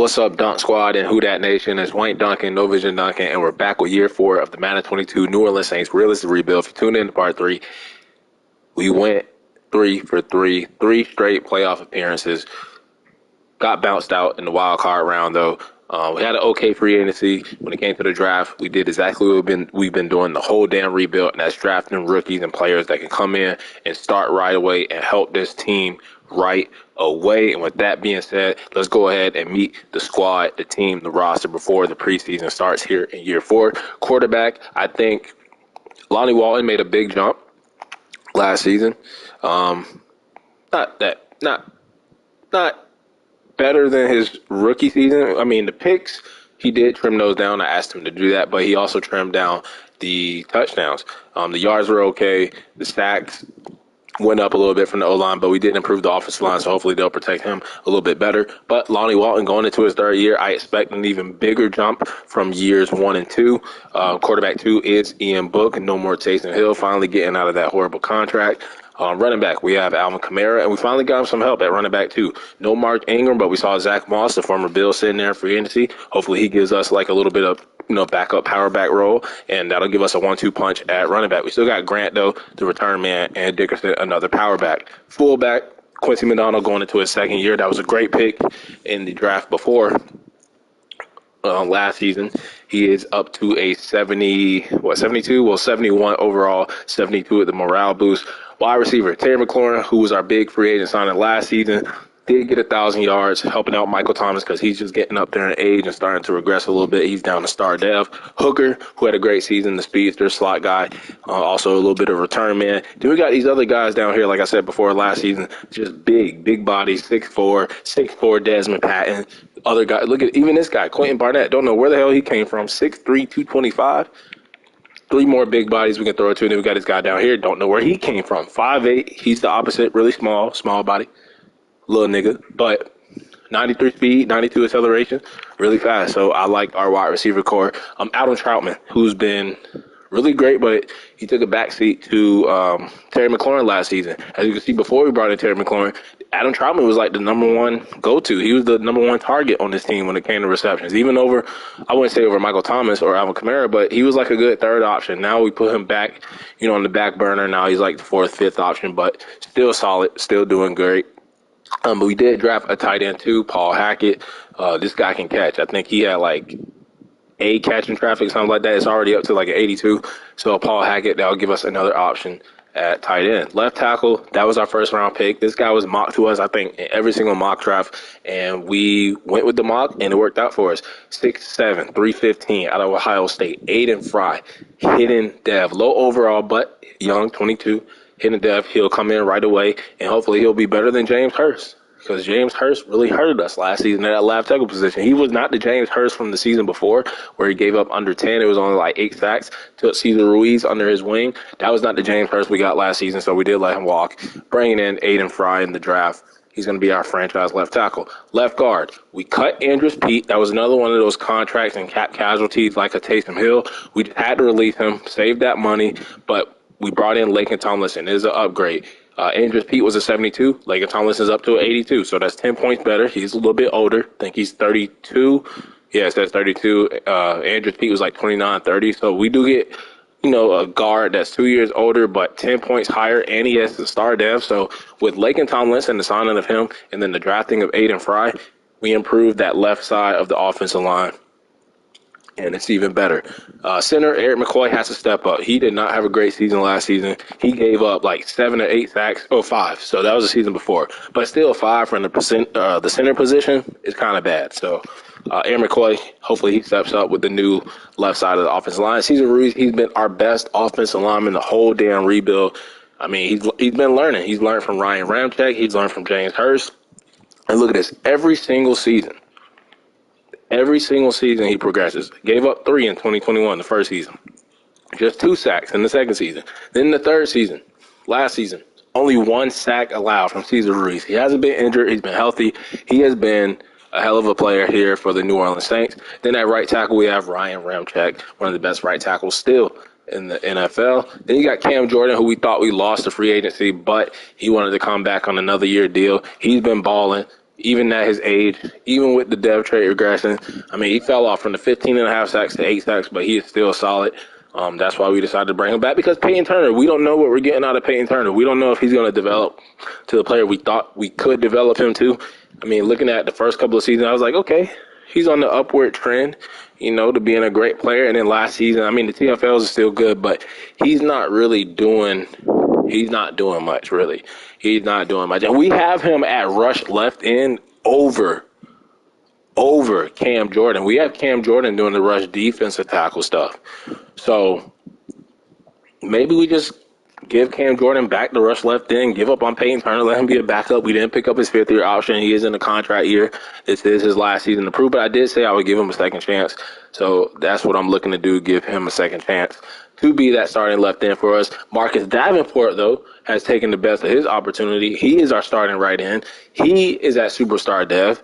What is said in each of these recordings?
What's up, Dunk Squad and Who Dat Nation? It's Wayne Duncan, No Vision Duncan, and we're back with year 4 of the Madden 22 New Orleans Saints realistic rebuild. If you tuned in to part 3, we went 3 for 3, 3 straight playoff appearances. Got bounced out in the wild card round, though. We had an okay free agency. When it came to the draft, we did exactly what we've been doing the whole damn rebuild, and that's drafting rookies and players that can come in and start right away and help this team right away. And with that being said, let's go ahead and meet the squad, the team, the roster before the preseason starts here in year 4. Quarterback, I think Lonnie Walton made a big jump last season. Not better than his rookie season. I mean, the picks, he did trim those down. I asked him to do that, but he also trimmed down the touchdowns. The yards were okay. The sacks went up a little bit from the O-line, but we did improve the offensive line, so hopefully they'll protect him a little bit better. But Lonnie Walton going into his 3rd year, I expect an even bigger jump from years 1 and 2. Quarterback 2 is Ian Book, and no more Taysom Hill, finally getting out of that horrible contract. Running back, we have Alvin Kamara, and we finally got him some help at running back, too. No Mark Ingram, but we saw Zach Moss, the former Bill, sitting there in free agency. Hopefully he gives us like a little bit of backup power back role, and that'll give us a 1-2 punch at running back. We still got Grant, though, the return man, and Dickerson, another power back. Fullback, Quincy McDonald going into his 2nd year. That was a great pick in the draft before. Last season, he is up to a 72? Well, 71 overall, 72 with the morale boost. Wide receiver, Terry McLaurin, who was our big free agent signing last season, did get 1,000 yards, helping out Michael Thomas because he's just getting up there in age and starting to regress a little bit. He's down to star dev. Hooker, who had a great season, the speedster, slot guy, also a little bit of return man. Then we got these other guys down here, like I said before, last season, just big bodies, 6'4", Desmond Patton. Other guy, look at even this guy, Quentin Barnett. Don't know where the hell he came from, 6'3", 225. 3 more big bodies we can throw it to. And then we got this guy down here. Don't know where he came from. 5'8". He's the opposite. Really small body. Little nigga. But 93 speed, 92 acceleration. Really fast. So I like our wide receiver core. Adam Troutman, who's been really great, but he took a backseat to Terry McLaurin last season. As you can see, before we brought in Terry McLaurin, Adam Troutman was like the number 1 go-to. He was the number 1 target on this team when it came to receptions. Even over, I wouldn't say over Michael Thomas or Alvin Kamara, but he was like a good 3rd option. Now we put him back, on the back burner. Now he's like the 4th, 5th option, but still solid, still doing great. But we did draft a tight end too, Paul Hackett. This guy can catch. I think he had like 8 catching traffic, something like that. It's already up to like an 82. So Paul Hackett, that'll give us another option at tight end. Left tackle, that was our 1st round pick. This guy was mocked to us, I think, in every single mock draft, and we went with the mock, and it worked out for us. 6'7", 315 out of Ohio State. Aiden Fry, hidden dev, low overall, but young, 22. Hidden dev, he'll come in right away, and hopefully he'll be better than James Hurst. Because James Hurst really hurted us last season at that left tackle position. He was not the James Hurst from the season before, where he gave up under 10. It was only like 8 sacks. Took Cesar Ruiz under his wing. That was not the James Hurst we got last season, so we did let him walk. Bringing in Aiden Fry in the draft. He's going to be our franchise left tackle. Left guard, we cut Andrews Pete. That was another one of those contracts and cap casualties like a Taysom Hill. We just had to release him, save that money, but we brought in Laken Tomlinson. It is an upgrade. Andrews Pete was a 72. Laken Tomlinson is up to an 82. So that's 10 points better. He's a little bit older. I think he's 32. Yeah, it says 32. Andrews Pete was like 29, 30. So we do get, a guard that's 2 years older, but 10 points higher, and he has the star dev. So with Laken Tomlinson, the signing of him, and then the drafting of Aiden Fry, we improved that left side of the offensive line. And it's even better. Center, Eric McCoy has to step up. He did not have a great season last season. He gave up like 7 or 8 sacks, 5. So that was the season before. But still 5 from the center position is kind of bad. So Eric McCoy, hopefully he steps up with the new left side of the offensive line. Cesar Ruiz, he's been our best offensive lineman the whole damn rebuild. I mean, he's been learning. He's learned from Ryan Ramczyk. He's learned from James Hurst. And look at this. Every single season he progresses. Gave up 3 in 2021, the first season. Just 2 sacks in the second season. Then the third season, last season, only 1 sack allowed from Cesar Ruiz. He hasn't been injured. He's been healthy. He has been a hell of a player here for the New Orleans Saints. Then at right tackle, we have Ryan Ramczyk, one of the best right tackles still in the NFL. Then you got Cam Jordan, who we thought we lost to free agency, but he wanted to come back on another year deal. He's been balling. even at his age, even with the dev trait regression. I mean, he fell off from the 15.5 sacks to 8 sacks, but he is still solid. That's why we decided to bring him back, because Peyton Turner, we don't know what we're getting out of Peyton Turner. We don't know if he's going to develop to the player we thought we could develop him to. I mean, looking at the first couple of seasons, I was like, okay, he's on the upward trend, to being a great player. And then last season, I mean, the TFLs is still good, but he's not doing much, really. He's not doing much. And we have him at rush left end over Cam Jordan. We have Cam Jordan doing the rush defensive tackle stuff. So maybe we just give Cam Jordan back to rush left end, give up on Peyton Turner, let him be a backup. We didn't pick up his fifth-year option. He is in a contract year. This is his last season to prove, but I did say I would give him a second chance. So that's what I'm looking to do, give him a second chance to be that starting left end for us. Marcus Davenport, though, has taken the best of his opportunity. He is our starting right end. He is at superstar dev.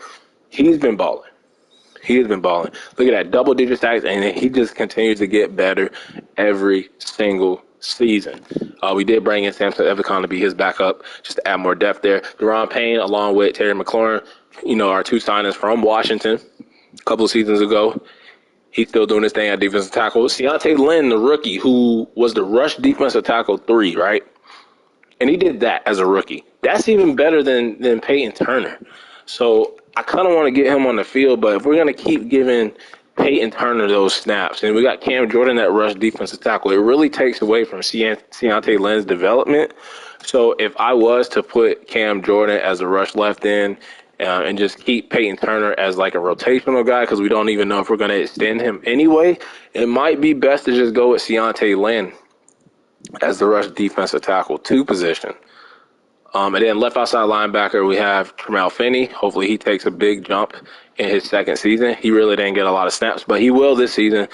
He's been balling. He has been balling. Look at that, double-digit sacks, and he just continues to get better every single season. We did bring in Samson Evacon to be his backup, just to add more depth there. Deron Payne, along with Terry McLaurin, our two signings from Washington a couple of seasons ago. He's still doing his thing at defensive tackle. Keontae Lynn, the rookie, who was the rush defensive tackle 3, right? And he did that as a rookie. That's even better than Peyton Turner. So I kind of want to get him on the field, but if we're going to keep giving Peyton Turner those snaps, and we got Cam Jordan that rush defensive tackle, it really takes away from Keontae Lynn's development. So if I was to put Cam Jordan as a rush left end and just keep Peyton Turner as like a rotational guy, because we don't even know if we're going to extend him anyway, it might be best to just go with Keontae Lynn as the rush defensive tackle 2 position. And then left outside linebacker, we have Trammell Finney. Hopefully he takes a big jump in his second season. He really didn't get a lot of snaps, but he will this season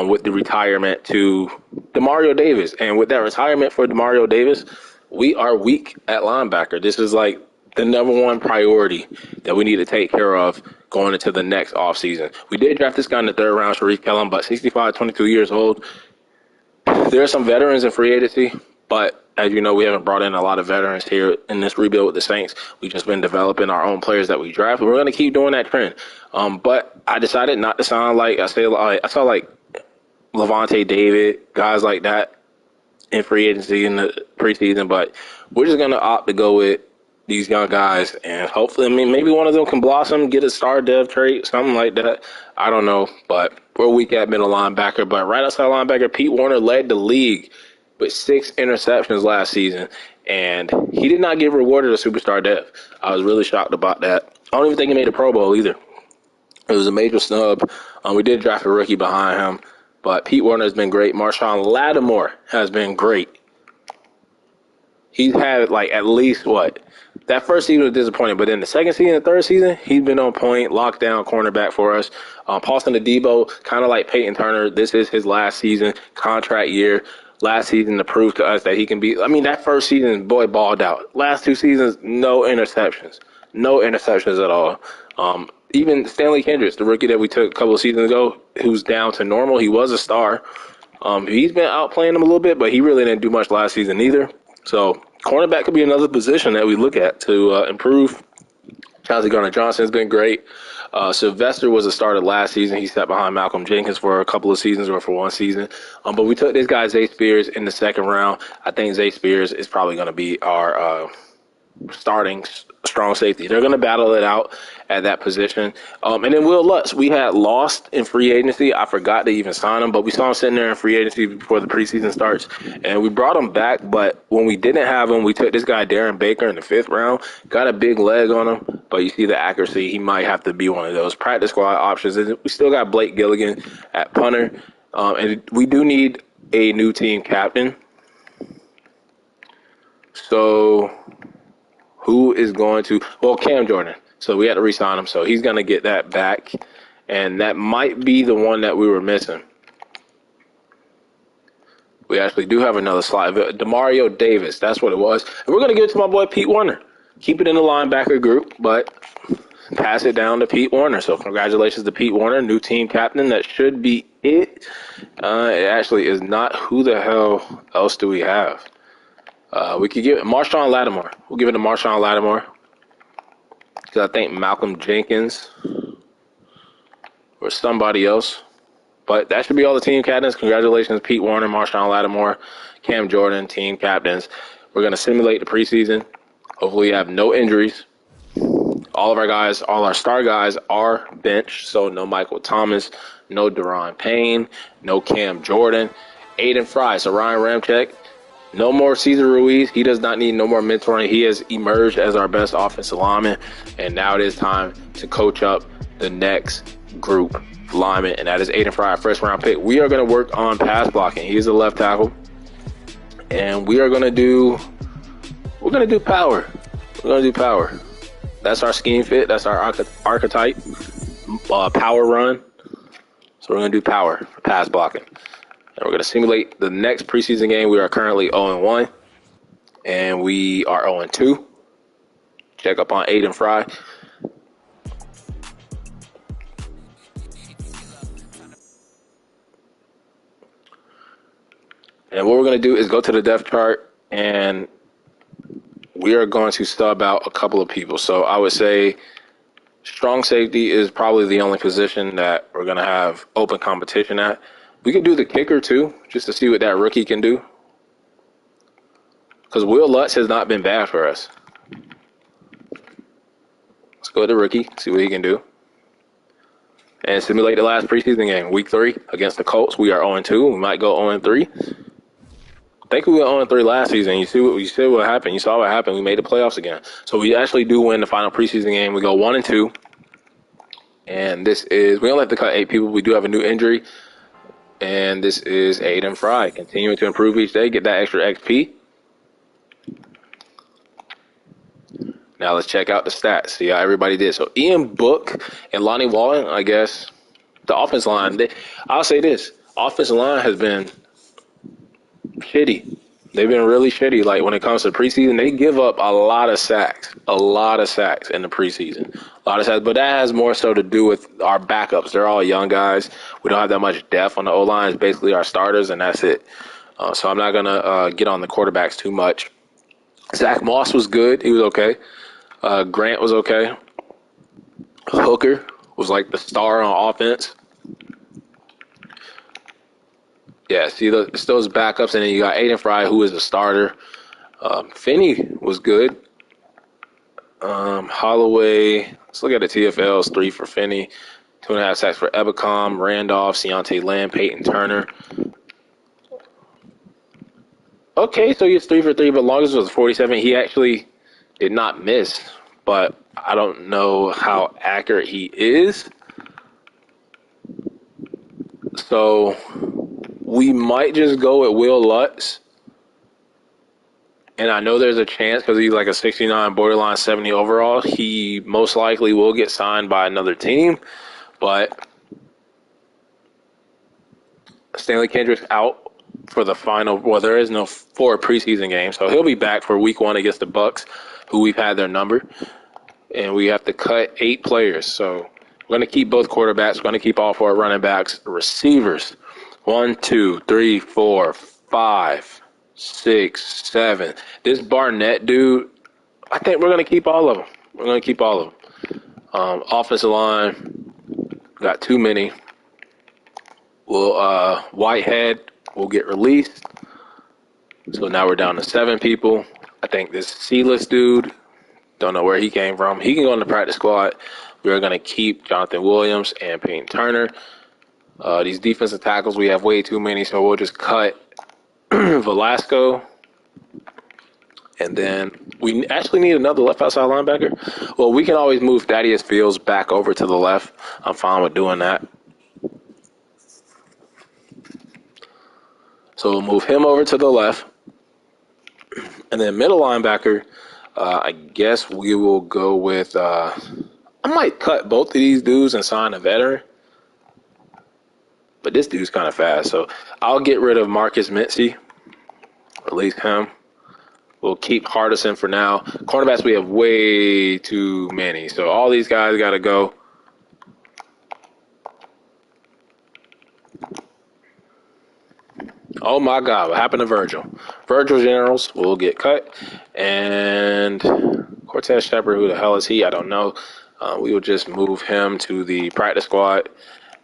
with the retirement to Demario Davis. And with that retirement for Demario Davis, we are weak at linebacker. This is like the number one priority that we need to take care of going into the next offseason. We did draft this guy in the 3rd round, Shareef Kellum, but 65, 22 years old. There are some veterans in free agency, but as you know, we haven't brought in a lot of veterans here in this rebuild with the Saints. We've just been developing our own players that we draft. We're going to keep doing that trend. But I decided not to sound like I saw like Levante David, guys like that in free agency in the preseason. But we're just going to opt to go with these young guys, and hopefully, maybe one of them can blossom, get a star dev trait, something like that. I don't know, but we're weak at middle linebacker. But right outside linebacker, Pete Warner led the league with 6 interceptions last season, and he did not get rewarded a superstar dev. I was really shocked about that. I don't even think he made a Pro Bowl either. It was a major snub. We did draft a rookie behind him, but Pete Warner has been great. Marshawn Lattimore has been great. He's had like at least that first season was disappointing, but in the second season and third season, he's been on point, lockdown cornerback for us. Paulson Adebo, kind of like Peyton Turner, this is his last season, contract year. Last season to prove to us that he can be. That first season, boy, balled out. Last 2 seasons, no interceptions. No interceptions at all. Even Stanley Kendricks, the rookie that we took a couple of seasons ago, who's down to normal. He was a star. He's been outplaying him a little bit, but he really didn't do much last season either. So cornerback could be another position that we look at to improve. Chauncey Gardner-Johnson has been great. Sylvester was a starter last season. He sat behind Malcolm Jenkins for a couple of seasons or for 1 season. But we took this guy, Zay Spears, in the 2nd round. I think Zay Spears is probably going to be our starting strong safety. They're going to battle it out at that position. And then Will Lutz, we had lost in free agency. I forgot to even sign him, but we saw him sitting there in free agency before the preseason starts. And we brought him back, but when we didn't have him, we took this guy, Darren Baker, in the 5th round. Got a big leg on him, but you see the accuracy. He might have to be one of those practice squad options. And we still got Blake Gilligan at punter. And we do need a new team captain. So who is going to – Cam Jordan. So we had to re-sign him. So he's going to get that back. And that might be the one that we were missing. We actually do have another slide. Demario Davis, that's what it was. And we're going to give it to my boy Pete Warner. Keep it in the linebacker group, but pass it down to Pete Warner. So congratulations to Pete Warner, new team captain. That should be it. It actually is not. Who the hell else do we have? We could give it Marshawn Lattimore. We'll give it to Marshawn Lattimore. because I think Malcolm Jenkins or somebody else. But that should be all the team captains. Congratulations, Pete Warner, Marshawn Lattimore, Cam Jordan, team captains. We're going to simulate the preseason. Hopefully, you have no injuries. All of our guys, all our star guys are benched. So no Michael Thomas, no Deron Payne, no Cam Jordan, Aiden Fry. So Ryan Ramczyk, no more Cesar Ruiz. He does not need no more mentoring. He has emerged as our best offensive lineman. And now it is time to coach up the next group of linemen. And that is Aiden Fry, our first round pick. We are going to work on pass blocking. He's a left tackle. And we're going to do power. We're going to do power. That's our scheme fit. That's our archetype. Power run. So we're going to do power, pass blocking. And we're going to simulate the next preseason game. We are currently 0-1. And we are 0-2. Check up on Aiden Fry. And what we're going to do is go to the depth chart, and we are going to sub out a couple of people. So I would say strong safety is probably the only position that we're going to have open competition at. We can do the kicker too, just to see what that rookie can do. Because Will Lutz has not been bad for us. Let's go to the rookie, see what he can do. And simulate the last preseason game, week 3 against the Colts. We are 0-2. We might go 0-3. I think we went 0-3 last season. You see what happened. You saw what happened. We made the playoffs again. So we actually do win the final preseason game. We go 1-2. And this is, we only have to cut 8 people. We do have a new injury. And this is Aiden Fry, continuing to improve each day, get that extra XP. Now let's check out the stats, see how everybody did. So Ian Book and Lonnie Wallen, I guess, the offense line, I'll say this, offensive line has been shitty. They've been really shitty. Like when it comes to preseason, they give up a lot of sacks in the preseason. A lot of sacks, but that has more so to do with our backups. They're all young guys. We don't have that much depth on the O-line. It's basically our starters, and that's it. So I'm not going to get on the quarterbacks too much. Zach Moss was good. He was okay. Grant was okay. Hooker was like the star on offense. Yeah, see, it's those backups, and then you got Aiden Fry, who is a starter. Finney was good. Holloway, let's look at the TFLs. 3 for Finney, 2.5 sacks for Ebicom, Randolph, Keontae Lamb, Peyton Turner. Okay, so he's 3 for 3, but longest was 47. He actually did not miss, but I don't know how accurate he is. So we might just go with Will Lutz. And I know there's a chance because he's like a 69, borderline 70 overall. He most likely will get signed by another team. But Stanley Kendrick's out for the final. Well, there is no 4 preseason games. So he'll be back for week 1 against the Bucks, who we've had their number. And we have to cut 8 players. So we're going to keep both quarterbacks. We're going to keep all 4 running backs. Receivers, 1, 2, 3, 4, 5, 6, 7. This Barnett dude, I think we're going to keep all of them. Offensive line, got too many. Whitehead will get released. So now we're down to 7 people. I think this Sealess dude, don't know where he came from. He can go in the practice squad. We're going to keep Jonathan Williams and Peyton Turner. These defensive tackles, we have way too many, so we'll just cut Velasco. And then we actually need another left outside linebacker. Well, we can always move Thaddeus Fields back over to the left. I'm fine with doing that. So we'll move him over to the left. And then middle linebacker, I guess we will go with I might cut both of these dudes and sign a veteran. But this dude's kind of fast. So I'll get rid of Marcus Mincy. Release him. We'll keep Hardison for now. Cornerbacks, we have way too many. So all these guys got to go. Oh my God, what happened to Virgil? Virgil Generals will get cut, and Cortez Shepard, who the hell is he? I don't know. We will just move him to the practice squad,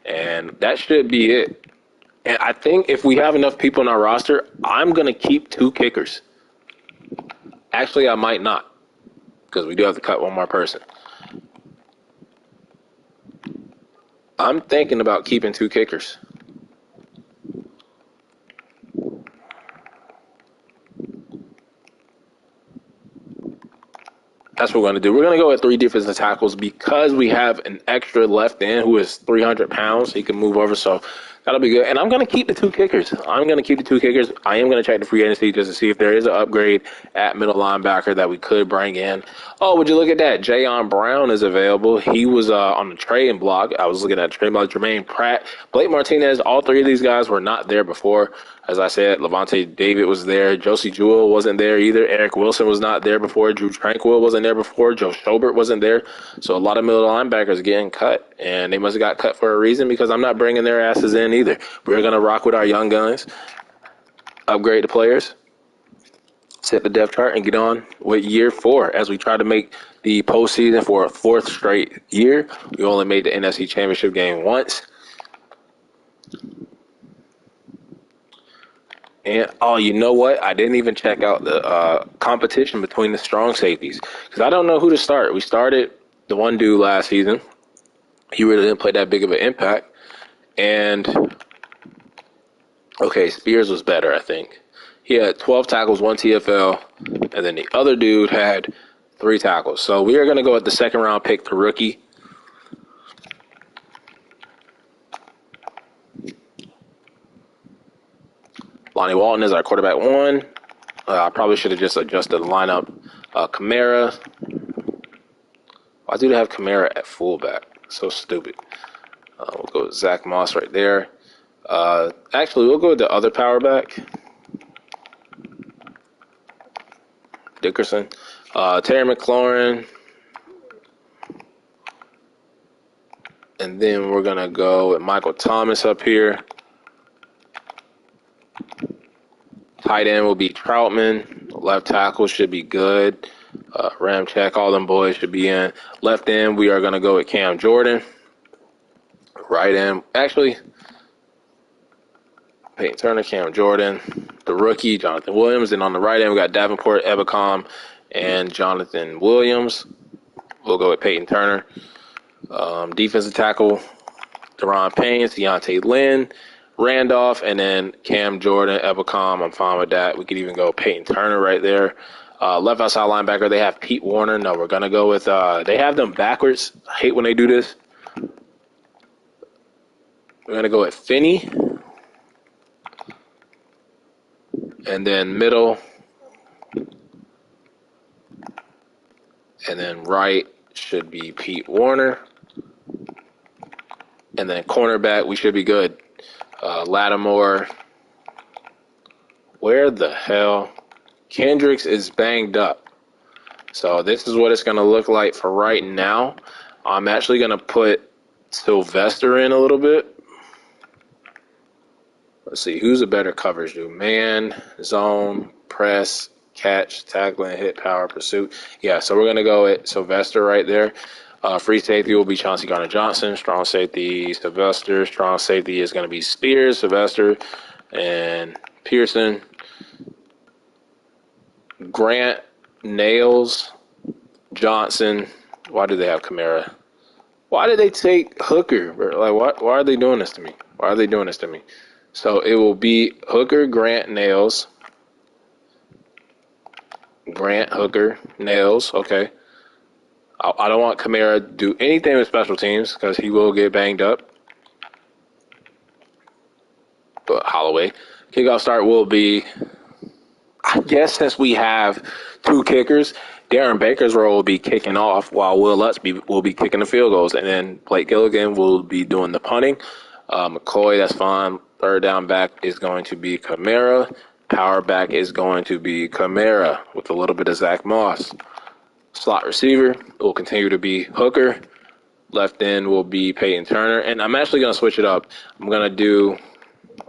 and that should be it. And I think if we have enough people in our roster, I'm gonna keep 2 kickers. Actually, I might not, because we do have to cut one more person. I'm thinking about keeping 2 kickers. That's what we're going to do. We're going to go with 3 defensive tackles because we have an extra left end who is 300 pounds. He can move over, so that'll be good. And I'm going to keep the 2 kickers. I'm going to keep the 2 kickers. I am going to check the free agency just to see if there is an upgrade at middle linebacker that we could bring in. Oh, would you look at that? Jayon Brown is available. He was on the trading block. I was looking at the trading block. Jermaine Pratt, Blake Martinez, all 3 of these guys were not there before. As I said, Levante David was there. Josie Jewell wasn't there either. Eric Wilson was not there before. Drew Tranquil wasn't there before. Joe Schobert wasn't there. So a lot of middle linebackers getting cut, and they must have got cut for a reason because I'm not bringing their asses in either. We're going to rock with our young guns, upgrade the players, set the depth chart, and get on with year 4 as we try to make the postseason for a 4th straight year. We only made the NFC Championship game once. And, oh, you know what? I didn't even check out the competition between the strong safeties because I don't know who to start. We started the one dude last season. He really didn't play that big of an impact. And, okay, Spears was better, I think. He had 12 tackles, 1 TFL, and then the other dude had 3 tackles. So we are going to go with the second-round pick, the rookie. Lonnie Walton is our quarterback 1. I probably should have just adjusted the lineup. Kamara. Why do they have Kamara at fullback? So stupid. We'll go with Zach Moss right there. Actually, we'll go with the other power back. Dickerson. Terry McLaurin. And then we're going to go with Michael Thomas up here. Tight end will be Troutman. Left tackle should be good. Ramchek, all them boys should be in. Left end, we are going to go with Cam Jordan. Right end, actually, Peyton Turner, Cam Jordan. The rookie, Jonathan Williams. And on the right end, we got Davenport, Ebicom, and Jonathan Williams. We'll go with Peyton Turner. Defensive tackle, Deron Payne, Deontay Lynn, Randolph, and then Cam Jordan, Ebicom. I'm fine with that. We could even go Peyton Turner right there. Left outside linebacker, they have Pete Warner. No, we're going to go with they have them backwards. I hate when they do this. We're going to go with Finney. And then middle. And then right should be Pete Warner. And then cornerback, we should be good. Lattimore. Where the hell? Kendricks is banged up. So this is what it's going to look like for right now. I'm actually going to put Sylvester in a little bit. Let's see, who's a better coverage dude? Man, zone, press, catch, tackling, hit, power, pursuit. Yeah, so we're going to go with Sylvester right there. Free safety will be Chauncey Gardner-Johnson. Strong safety, Sylvester. Strong safety is going to be Spears, Sylvester, and Pearson. Grant, Nails, Johnson. Why do they have Kamara? Why did they take Hooker? Like, why are they doing this to me? Why are they doing this to me? So it will be Hooker, Grant, Nails. Grant, Hooker, Nails. Okay. I don't want Kamara to do anything with special teams because he will get banged up. But Holloway. Kickoff start will be, I guess since we have 2 kickers, Darren Baker's role will be kicking off while Will Lutz will be kicking the field goals. And then Blake Gilligan will be doing the punting. McCoy, that's fine. Third down back is going to be Kamara. Power back is going to be Kamara with a little bit of Zach Moss. Slot receiver will continue to be Hooker. Left end will be Peyton Turner. And I'm actually going to switch it up. I'm going to do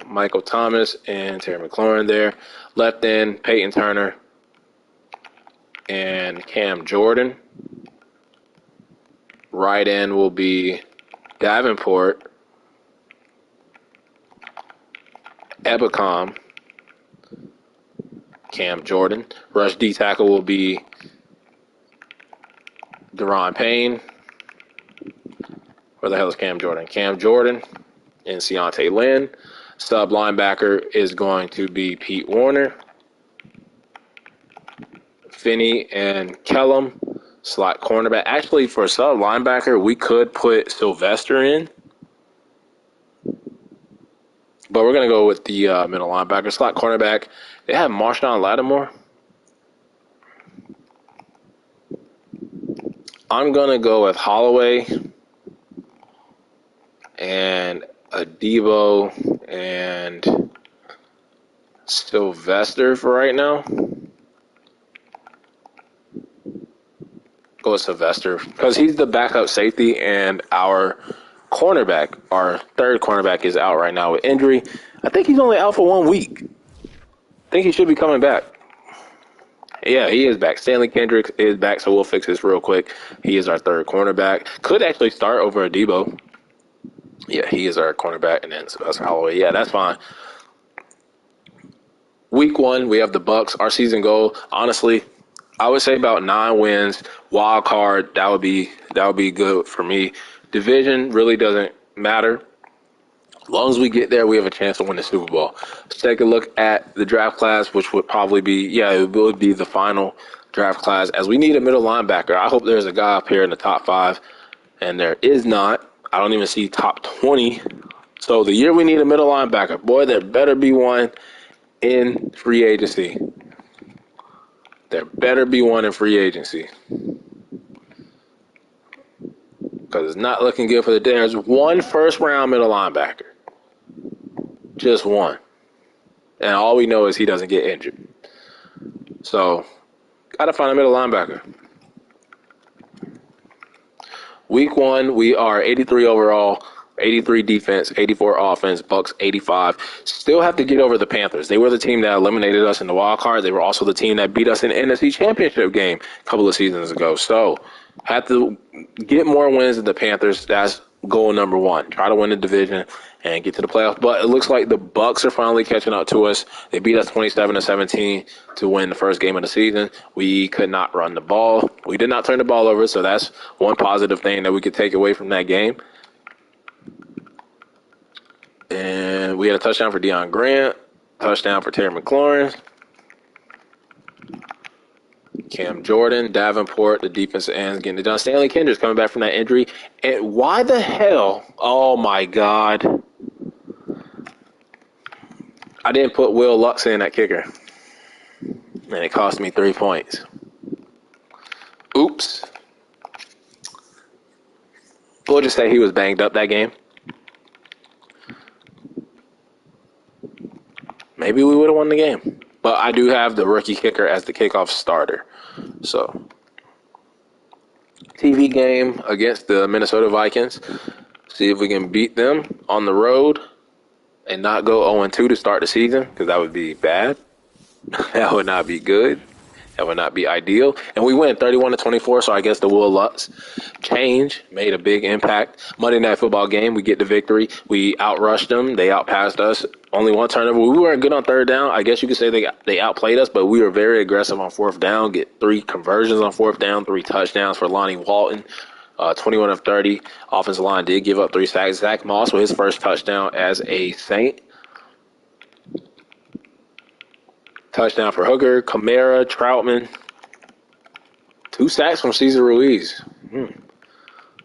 Michael Thomas and Terry McLaurin there. Left end, Peyton Turner and Cam Jordan. Right end will be Davenport, Ebicom, Cam Jordan. Rush D tackle will be Deron Payne. Where the hell is Cam Jordan? Cam Jordan and Keontae Lynn. Sub linebacker is going to be Pete Warner. Finney and Kellum. Slot cornerback. Actually, for a sub linebacker, we could put Sylvester in. But we're going to go with the middle linebacker. Slot cornerback. They have Marshawn Lattimore. I'm going to go with Holloway and Adebo and Sylvester for right now. Go with Sylvester because he's the backup safety, and our cornerback, our third cornerback, is out right now with injury. I think he's only out for 1 week. I think he should be coming back. Yeah, he is back. Stanley Kendricks is back, so we'll fix this real quick. He is our third cornerback. Could actually start over Adebo. Yeah, he is our cornerback, and then Sylvester Holloway. Yeah, that's fine. Week 1, we have the Bucks. Our season goal, honestly, I would say about 9 wins. Wild card, that would be good for me. Division really doesn't matter. As long as we get there, we have a chance to win the Super Bowl. Let's take a look at the draft class, which would probably be, it would be the final draft class, as we need a middle linebacker. I hope there's a guy up here in the top 5, and there is not. I don't even see top 20. So the year we need a middle linebacker, boy, there better be one in free agency. There better be one in free agency. Because it's not looking good for the day. There's one first-round middle linebacker. Just one. And all we know is he doesn't get injured. So, got to find a middle linebacker. Week 1, we are 83 overall, 83 defense, 84 offense, Bucks 85. Still have to get over the Panthers. They were the team that eliminated us in the wild card. They were also the team that beat us in the NFC Championship game a couple of seasons ago. So, have to get more wins than the Panthers. That's goal number 1. Try to win the division and get to the playoffs. But it looks like the Bucks are finally catching up to us. They beat us 27-17 to win the first game of the season. We could not run the ball. We did not turn the ball over, so that's one positive thing that we could take away from that game. And we had a touchdown for Deion Grant, touchdown for Terry McLaurin, Cam Jordan, Davenport, the defensive ends getting it done. Stanley Kendricks coming back from that injury. And why the hell? Oh, my God. I didn't put Will Lutz in that kicker. And it cost me 3 points. Oops. We'll just say he was banged up that game. Maybe we would have won the game. But I do have the rookie kicker as the kickoff starter. So, TV game against the Minnesota Vikings. See if we can beat them on the road and not go 0-2 to start the season, because that would be bad. That would not be good. That would not be ideal. And we win 31-24, so I guess the Will Lutz change made a big impact. Monday Night Football game, we get the victory. We outrushed them. They outpassed us. Only one turnover. We weren't good on third down. I guess you could say they outplayed us, but we were very aggressive on fourth down. Get 3 conversions on fourth down, 3 touchdowns for Lonnie Walton. 21 of 30. Offensive line did give up 3 sacks. Zach Moss with his first touchdown as a Saint. Touchdown for Hooker, Kamara, Troutman. 2 sacks from Cesar Ruiz.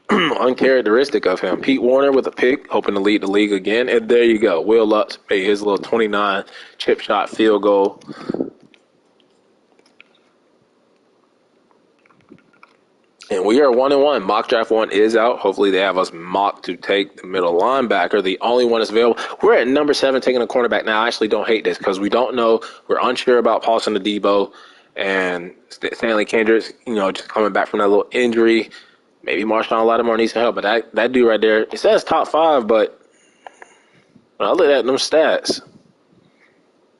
Uncharacteristic of him. Pete Warner with a pick, hoping to lead the league again. And there you go. Will Lutz made his little 29 chip shot field goal. And we are 1-1. Mock draft 1 is out. Hopefully they have us mocked to take the middle linebacker. The only one that's available. We're at number 7 taking a cornerback. Now, I actually don't hate this because we don't know. We're unsure about Paulson Adebo and Stanley Kendricks, just coming back from that little injury. Maybe Marshawn Lattimore needs some help. But that dude right there, it says top 5, but When I look at them stats,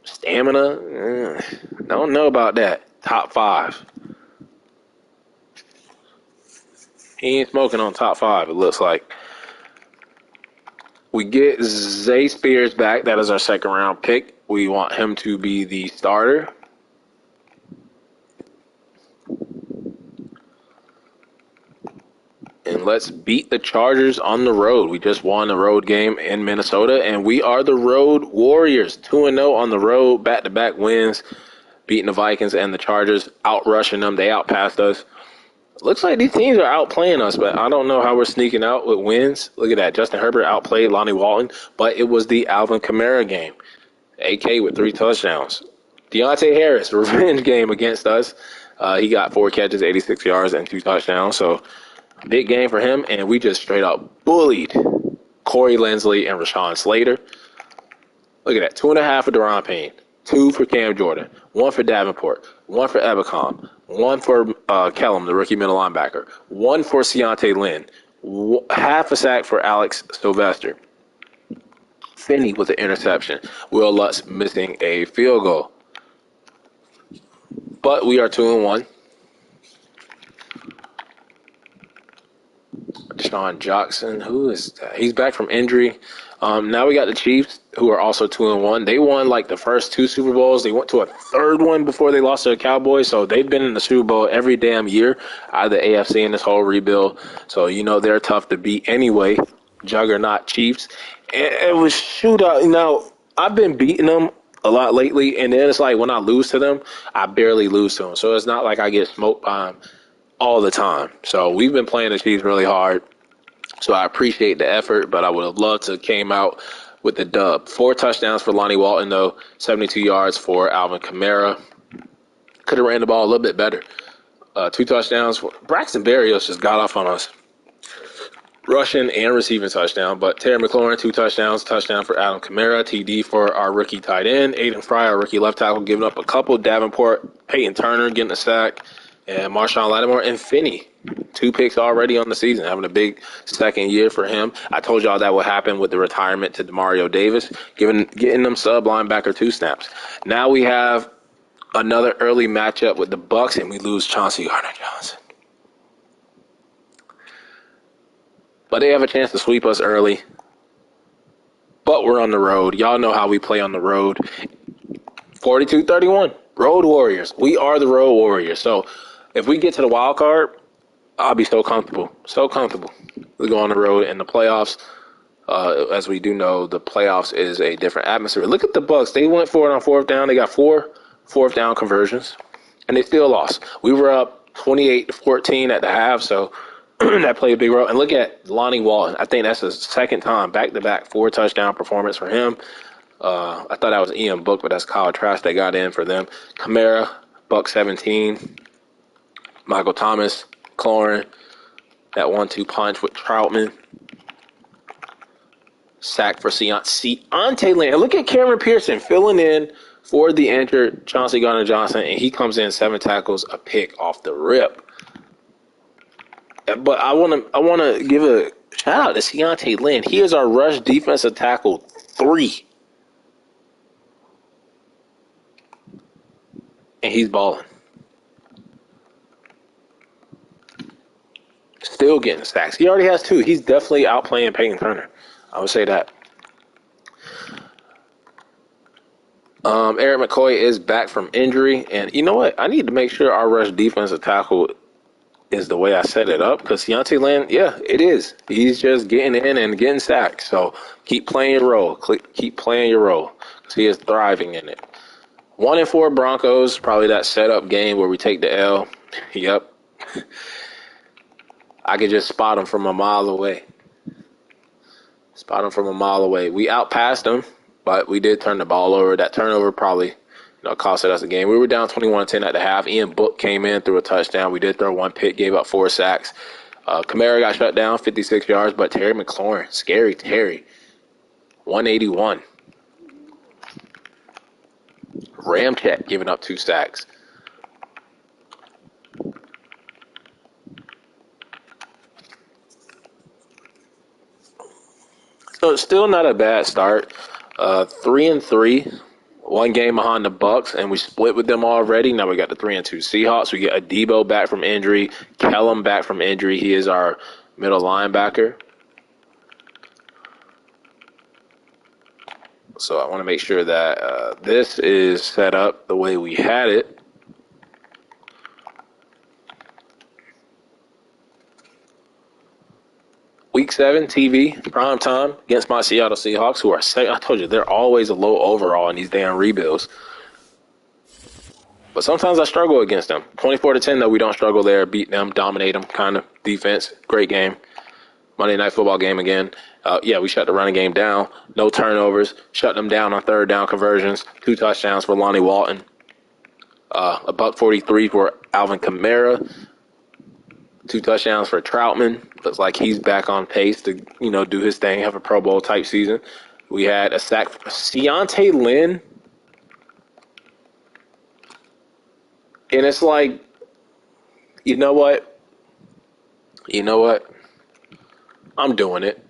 stamina, don't know about that. Top 5. He ain't smoking on top 5, it looks like. We get Zay Spears back. That is our second round pick. We want him to be the starter. And let's beat the Chargers on the road. We just won a road game in Minnesota, and we are the Road Warriors. 2-0 on the road, back-to-back wins, beating the Vikings and the Chargers, out-rushing them. They outpassed us. Looks like these teams are outplaying us, but I don't know how we're sneaking out with wins. Look at that. Justin Herbert outplayed Lonnie Walton, but it was the Alvin Kamara game. AK with 3 touchdowns. Deontay Harris, revenge game against us. He got 4 catches, 86 yards, and 2 touchdowns. So, big game for him, and we just straight up bullied Corey Linsley and Rashawn Slater. Look at that. 2.5 for Deron Payne, 2 for Cam Jordan, 1 for Davenport, 1 for Ebicom, 1 for Kellum, the rookie middle linebacker, 1 for Keontae Lynn, half a sack for Alex Sylvester. Finney with an interception. Will Lutz missing a field goal. But we are 2-1. Deshaun Jackson, who is that? He's back from injury. Now we got the Chiefs, who are also 2-1. They won like the first 2 Super Bowls. They went to a third one before they lost to the Cowboys. So they've been in the Super Bowl every damn year out of the AFC in this whole rebuild. So you know they're tough to beat anyway. Juggernaut Chiefs. It was shootout. Now I've been beating them a lot lately, and then it's like when I lose to them, I barely lose to them. So it's not like I get smoked by them all the time. So we've been playing the Chiefs really hard. So I appreciate the effort, but I would have loved to have came out with the dub. 4 touchdowns for Lonnie Walton, though. 72 yards for Alvin Kamara. Could have ran the ball a little bit better. 2 touchdowns. Braxton Berrios just got off on us. Rushing and receiving touchdown. But Terry McLaurin, 2 touchdowns. Touchdown for Adam Kamara. TD for our rookie tight end. Aiden Fry, our rookie left tackle, giving up a couple. Davenport, Peyton Turner getting a sack. And Marshawn Lattimore and Finney. 2 picks already on the season, having a big second year for him. I told y'all that would happen with the retirement to Demario Davis, getting them sub linebacker 2 snaps. Now we have another early matchup with the Bucks, and we lose Chauncey Gardner-Johnson. But they have a chance to sweep us early. But we're on the road. Y'all know how we play on the road. 42-31. Road Warriors. We are the Road Warriors. So if we get to the wild card, I'll be so comfortable. So comfortable. We go on the road in the playoffs. As we do know, the playoffs is a different atmosphere. Look at the Bucks. They went for it on 4th down. They got 4 fourth down conversions, and they still lost. We were up 28-14 at the half, so that played a big role. And look at Lonnie Walton. I think that's his second time back-to-back 4 touchdown performance for him. I thought that was Ian Book, but that's Kyle Trask that got in for them. Kamara, Buck 17. Michael Thomas, Clorin, that 1-2 punch with Troutman. Sack for Keontae Lynn. Look at Cameron Pearson filling in for the injured Chauncey Gardner-Johnson, and he comes in 7 tackles, a pick off the rip. But I want to give a shout out to Keontae Lynn. He is our rush defensive tackle 3. And he's balling. Still getting sacks. He already has 2. He's definitely outplaying Peyton Turner. I would say that. Eric McCoy is back from injury. And you know what? I need to make sure our rush defensive tackle is the way I set it up. Because Keontae Lynn, yeah, it is. He's just getting in and getting sacked. So keep playing your role. Keep playing your role. Because he is thriving in it. 1-4 Broncos. Probably that setup game where we take the L. Yep. I could just spot him from a mile away. We outpassed them, but we did turn the ball over. That turnover probably costed us a game. We were down 21-10 at the half. Ian Book came in, threw a touchdown. We did throw 1 pick, gave up 4 sacks. Kamara got shut down, 56 yards, but Terry McLaurin, scary Terry, 181. Ramcheck giving up 2 sacks. So it's still not a bad start. 3-3, one game behind the Bucks, and we split with them already. Now we got the 3-2 Seahawks. We get Adebo back from injury, Kellum back from injury. He is our middle linebacker. So I want to make sure that this is set up the way we had it. Week 7 TV prime time against my Seattle Seahawks, who are I told you they're always a low overall in these damn rebuilds. But sometimes I struggle against them. 24-10 though, we don't struggle there. Beat them, dominate them, kind of defense. Great game. Monday Night Football game again. We shut the running game down. No turnovers. Shut them down on third down conversions. 2 touchdowns for Lonnie Walton. A $143 for Alvin Kamara. 2 touchdowns for Troutman. Looks like he's back on pace to, do his thing, have a Pro Bowl type season. We had a sack for Deontay Lynn. And it's like, you know what? I'm doing it.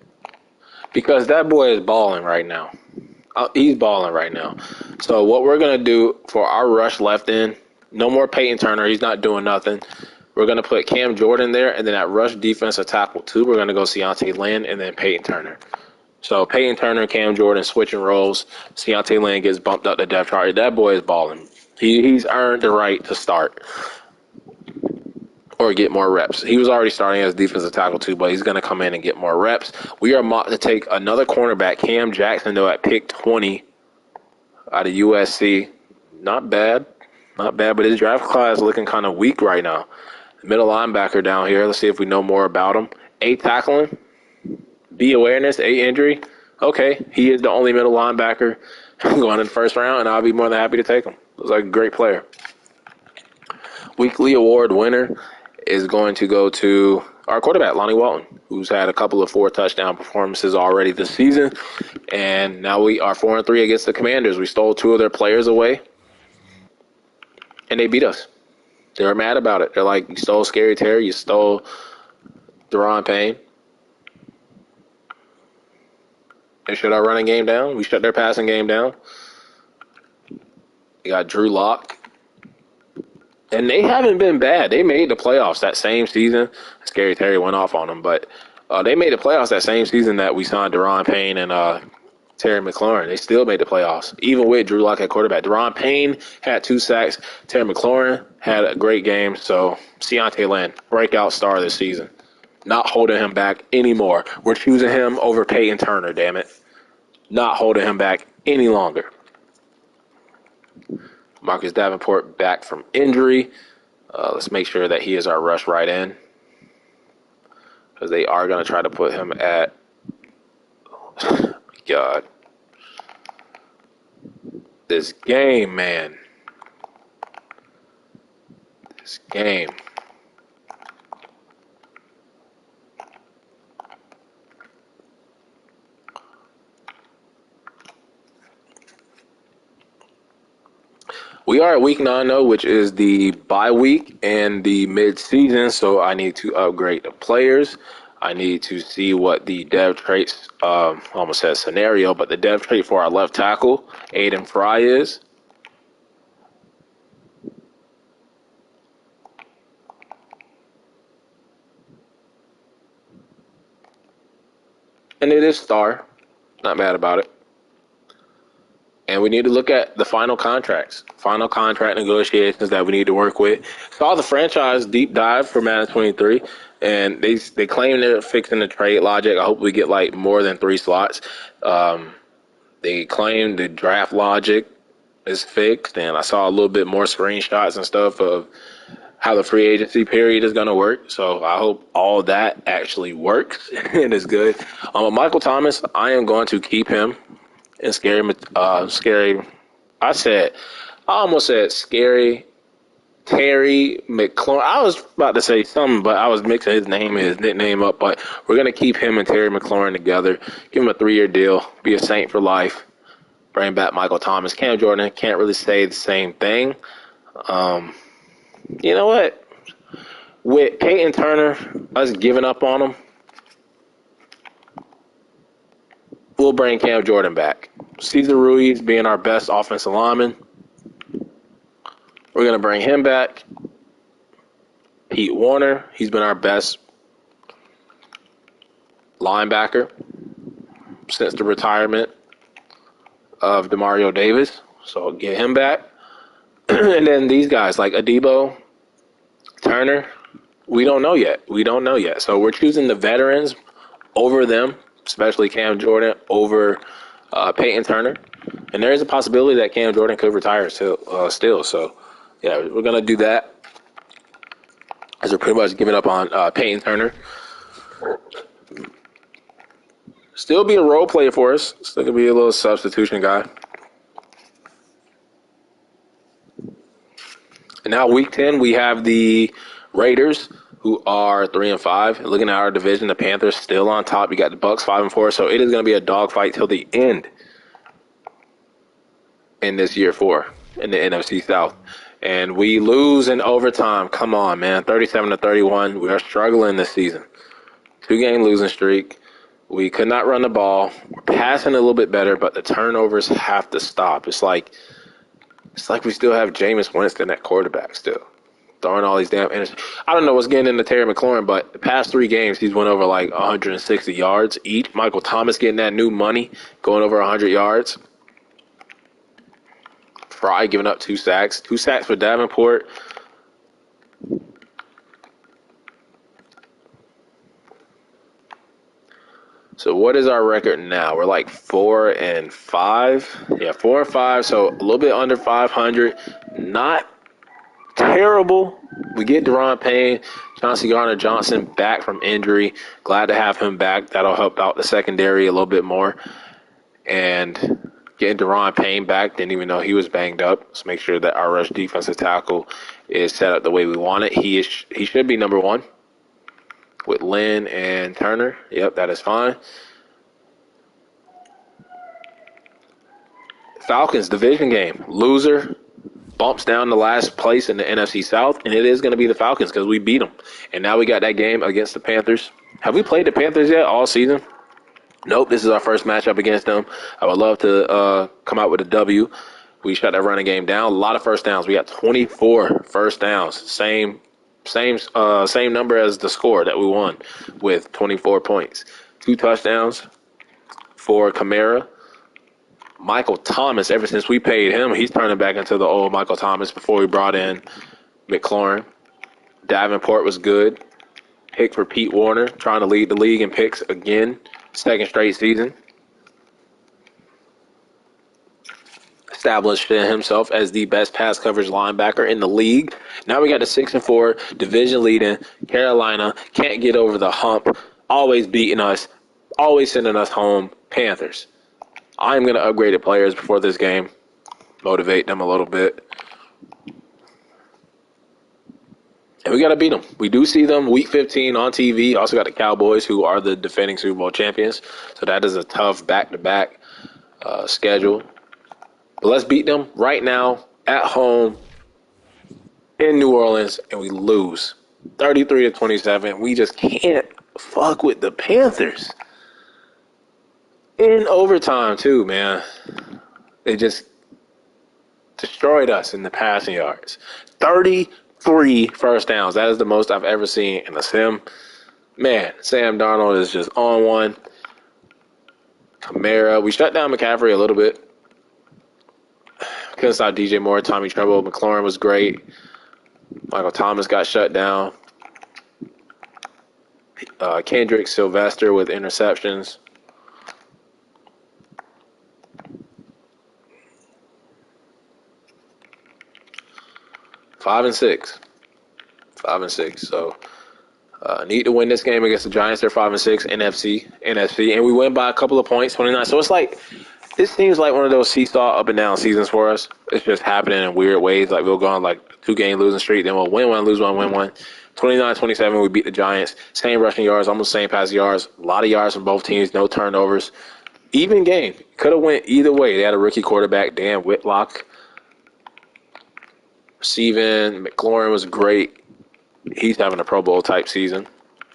Because that boy is balling right now. He's balling right now. So what we're going to do for our rush left in, no more Peyton Turner. He's not doing nothing. We're going to put Cam Jordan there, and then at rush defensive tackle 2, we're going to go Deontay Lynn and then Peyton Turner. So Peyton Turner, Cam Jordan switching roles. Deontay Lynn gets bumped up the depth chart. That boy is balling. He's earned the right to start or get more reps. He was already starting as defensive tackle 2, but he's going to come in and get more reps. We are mocked to take another cornerback, Cam Jackson, though, at pick 20 out of USC. Not bad, but his draft class is looking kind of weak right now. Middle linebacker down here. Let's see if we know more about him. A tackling, B awareness, A injury. Okay, he is the only middle linebacker going in the first round, and I'll be more than happy to take him. Looks like a great player. Weekly award winner is going to go to our quarterback, Lonnie Walton, who's had a couple of 4 touchdown performances already this season. And now we are 4-3 against the Commanders. We stole 2 of their players away, and they beat us. They were mad about it. They're like, you stole Scary Terry, you stole Deron Payne. They shut our running game down. We shut their passing game down. We got Drew Lock. And they haven't been bad. They made the playoffs that same season. Scary Terry went off on them, but they made the playoffs that same season that we signed Deron Payne and Terry McLaurin. They still made the playoffs, even with Drew Lock at quarterback. Deron Payne had 2 sacks. Terry McLaurin had a great game. So Deontay Lynn, breakout star this season. Not holding him back anymore. We're choosing him over Peyton Turner, damn it. Not holding him back any longer. Marcus Davenport back from injury. Let's make sure that he is our rush right in, because they are going to try to put him at God. This game, man. This game. We are at week 9, though, which is the bye week and the mid-season, so I need to upgrade the players. I need to see what the dev traits, almost said scenario, but the dev trait for our left tackle, Aiden Fry, is. And it is star. Not mad about it. And we need to look at the final contract negotiations that we need to work with. Saw the franchise deep dive for Madden 23, and they claim they're fixing the trade logic. I hope we get like more than 3 slots. They claim the draft logic is fixed, and I saw a little bit more screenshots and stuff of how the free agency period is going to work. So I hope all that actually works and is good. Michael Thomas, I am going to keep him. And scary. I almost said Scary Terry McLaurin. I was about to say something, but I was mixing his name and his nickname up. But we're going to keep him and Terry McLaurin together. Give him a 3-year deal. Be a Saint for life. Bring back Michael Thomas. Cam Jordan can't really say the same thing. You know what? With Peyton Turner, us giving up on him, we'll bring Cam Jordan back. Cesar Ruiz being our best offensive lineman. We're going to bring him back. Pete Warner, he's been our best linebacker since the retirement of Demario Davis. So get him back. And then these guys like Adebo, Turner, we don't know yet. So we're choosing the veterans over them, especially Cam Jordan over Peyton Turner. And there is a possibility that Cam Jordan could retire still. So, yeah, we're going to do that. As we're pretty much giving up on Peyton Turner. Still be a role player for us. Still going to be a little substitution guy. And now week 10, we have the Raiders, who are 3-5. Looking at our division, the Panthers still on top. You got the Bucks 5-4. So it is going to be a dogfight till the end in this year 4 in the NFC South. And we lose in overtime. Come on, man. 37-31. We are struggling this season. 2-game losing streak. We could not run the ball. We're passing a little bit better, but the turnovers have to stop. It's like we still have Jameis Winston at quarterback still. Throwing all these damn interceptions. I don't know what's getting into Terry McLaurin, but the past 3 games, he's went over like 160 yards each. Michael Thomas getting that new money, going over 100 yards. Fry giving up 2 sacks. 2 sacks for Davenport. So what is our record now? We're like 4-5. Yeah, 4-5. So a little bit under 500. Not terrible. We get Deron Payne, Chauncey Gardner-Johnson back from injury. Glad to have him back. That'll help out the secondary a little bit more. And getting Deron Payne back, didn't even know he was banged up. Let's make sure that our rush defensive tackle is set up the way we want it. He should be number 1 with Lynn and Turner. Yep, that is fine. Falcons division game. Loser bumps down to last place in the NFC South, and it is going to be the Falcons because we beat them. And now we got that game against the Panthers. Have we played the Panthers yet all season? Nope, this is our first matchup against them. I would love to come out with a W. We shut that running game down. A lot of first downs. We got 24 first downs. Same number as the score that we won with 24 points. 2 touchdowns for Kamara. Michael Thomas, ever since we paid him, he's turning back into the old Michael Thomas before we brought in McLaurin. Davenport was good. Pick for Pete Warner, trying to lead the league in picks again. 2nd straight season. Established himself as the best pass coverage linebacker in the league. Now we got the 6-4 division leading Carolina. Can't get over the hump. Always beating us. Always sending us home. Panthers. I'm going to upgrade the players before this game. Motivate them a little bit. And we got to beat them. We do see them week 15 on TV. Also got the Cowboys, who are the defending Super Bowl champions. So that is a tough back-to-back schedule. But let's beat them right now at home in New Orleans, and we lose 33-27. We just can't fuck with the Panthers. In overtime, too, man. They just destroyed us in the passing yards. 33 first downs. That is the most I've ever seen in a sim. Man, Sam Darnold is just on one. Kamara. We shut down McCaffrey a little bit. Couldn't stop DJ Moore, Tommy Tremble. McLaurin was great. Michael Thomas got shut down. Kendrick Sylvester with interceptions. Five and six. So need to win this game against the Giants. They're 5-6. NFC, and we win by a couple of points, 29. So it's like this seems like one of those seesaw up and down seasons for us. It's just happening in weird ways. Like we'll go on like 2-game losing streak, then we'll win one, lose one, win one. 29-27, we beat the Giants. Same rushing yards, almost same passing yards. A lot of yards from both teams, no turnovers. Even game. Could have went either way. They had a rookie quarterback, Dan Whitlock. Receiving, McLaurin was great. He's having a Pro Bowl type season.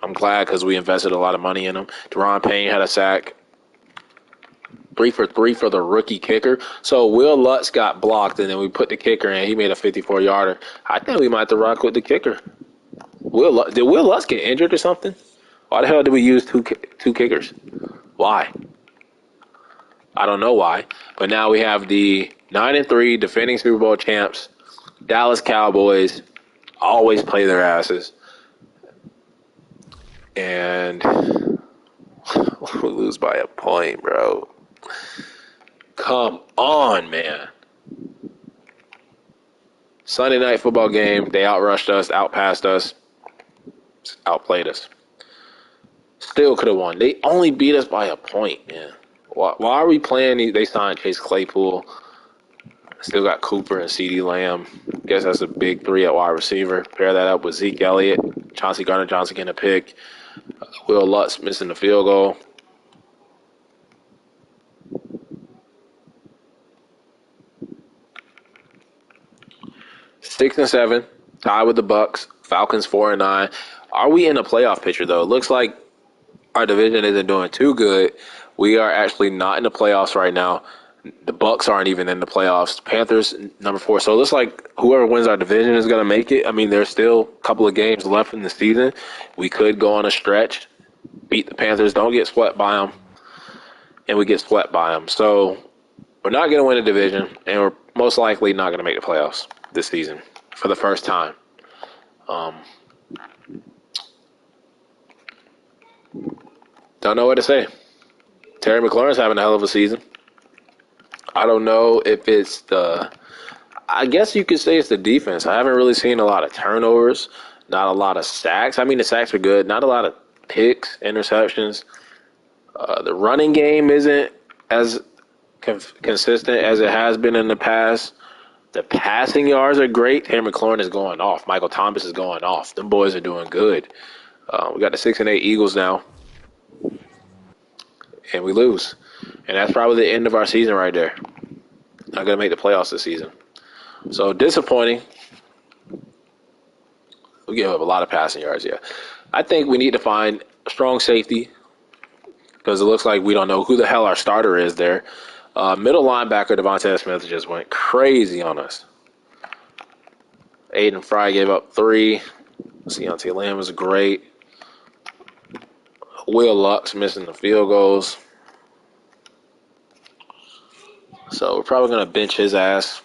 I'm glad because we invested a lot of money in him. Deron Payne had a sack. 3 for 3 for the rookie kicker. So Will Lutz got blocked, and then we put the kicker in. He made a 54-yarder. I think we might have to rock with the kicker. Did Will Lutz get injured or something? Why the hell did we use two kickers? Why? I don't know why. But now we have the 9-3 defending Super Bowl champs, Dallas Cowboys, always play their asses. And we lose by a point, bro. Come on, man. Sunday night football game, they outrushed us, outpassed us, outplayed us. Still could have won. They only beat us by a point, man. Why are we playing? They signed Chase Claypool. Still got Cooper and CeeDee Lamb. Guess that's a big 3 at wide receiver. Pair that up with Zeke Elliott, Chauncey Gardner-Johnson getting a pick, Will Lutz missing the field goal. Six and 7, tied with the Bucks. Falcons 4-9. Are we in a playoff picture though? It looks like our division isn't doing too good. We are actually not in the playoffs right now. The Bucks aren't even in the playoffs. Panthers number 4. So it looks like whoever wins our division is going to make it. I mean, there's still a couple of games left in the season. We could go on a stretch, beat the Panthers, don't get swept by them, and we get swept by them. So we're not going to win the division, and we're most likely not going to make the playoffs this season for the first time. Don't know what to say. Terry McLaurin's having a hell of a season. I don't know if it's I guess you could say it's the defense. I haven't really seen a lot of turnovers, not a lot of sacks. I mean, the sacks are good. Not a lot of picks, interceptions. The running game isn't as consistent as it has been in the past. The passing yards are great. Terry McLaurin is going off. Michael Thomas is going off. Them boys are doing good. We got the 6-8 Eagles now, and we lose. And that's probably the end of our season right there. Not going to make the playoffs this season. So disappointing. We give up a lot of passing yards, yeah. I think we need to find a strong safety because it looks like we don't know who the hell our starter is there. Middle linebacker Devontae Smith just went crazy on us. Aiden Fry gave up 3. Deontay Lamb was great. Will Lutz missing the field goals. So we're probably going to bench his ass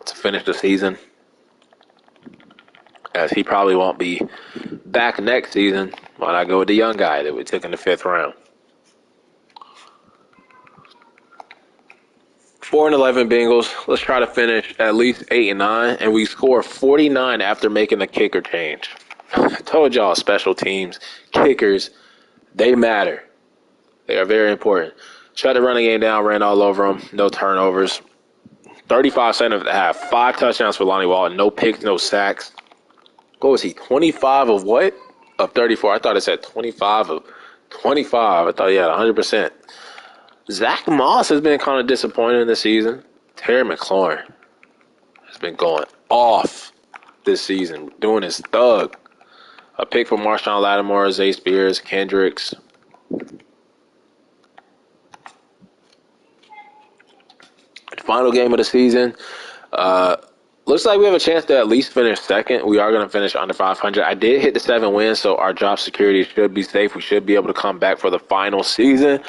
to finish the season, as he probably won't be back next season when I go with the young guy that we took in the 5th round. 4-11 Bengals. Let's try to finish at least 8-9, and we score 49 after making the kicker change. I told y'all, special teams, kickers, they matter. They are very important. Shut the running game down, ran all over them, no turnovers. 35 seconds at the half, 5 touchdowns for Lonnie Walton, no picks, no sacks. What was he, 25 of what? Of 34. I thought it said 25 of 25. I thought he had 100%. Zach Moss has been kind of disappointing this season. Terry McLaurin has been going off this season, doing his thug. A pick from Marshawn Lattimore, Zay Spears, Kendricks. Final game of the season. Looks like we have a chance to at least finish second. We are going to finish under 500. I did hit the 7 wins, so our job security should be safe. We should be able to come back for the final season.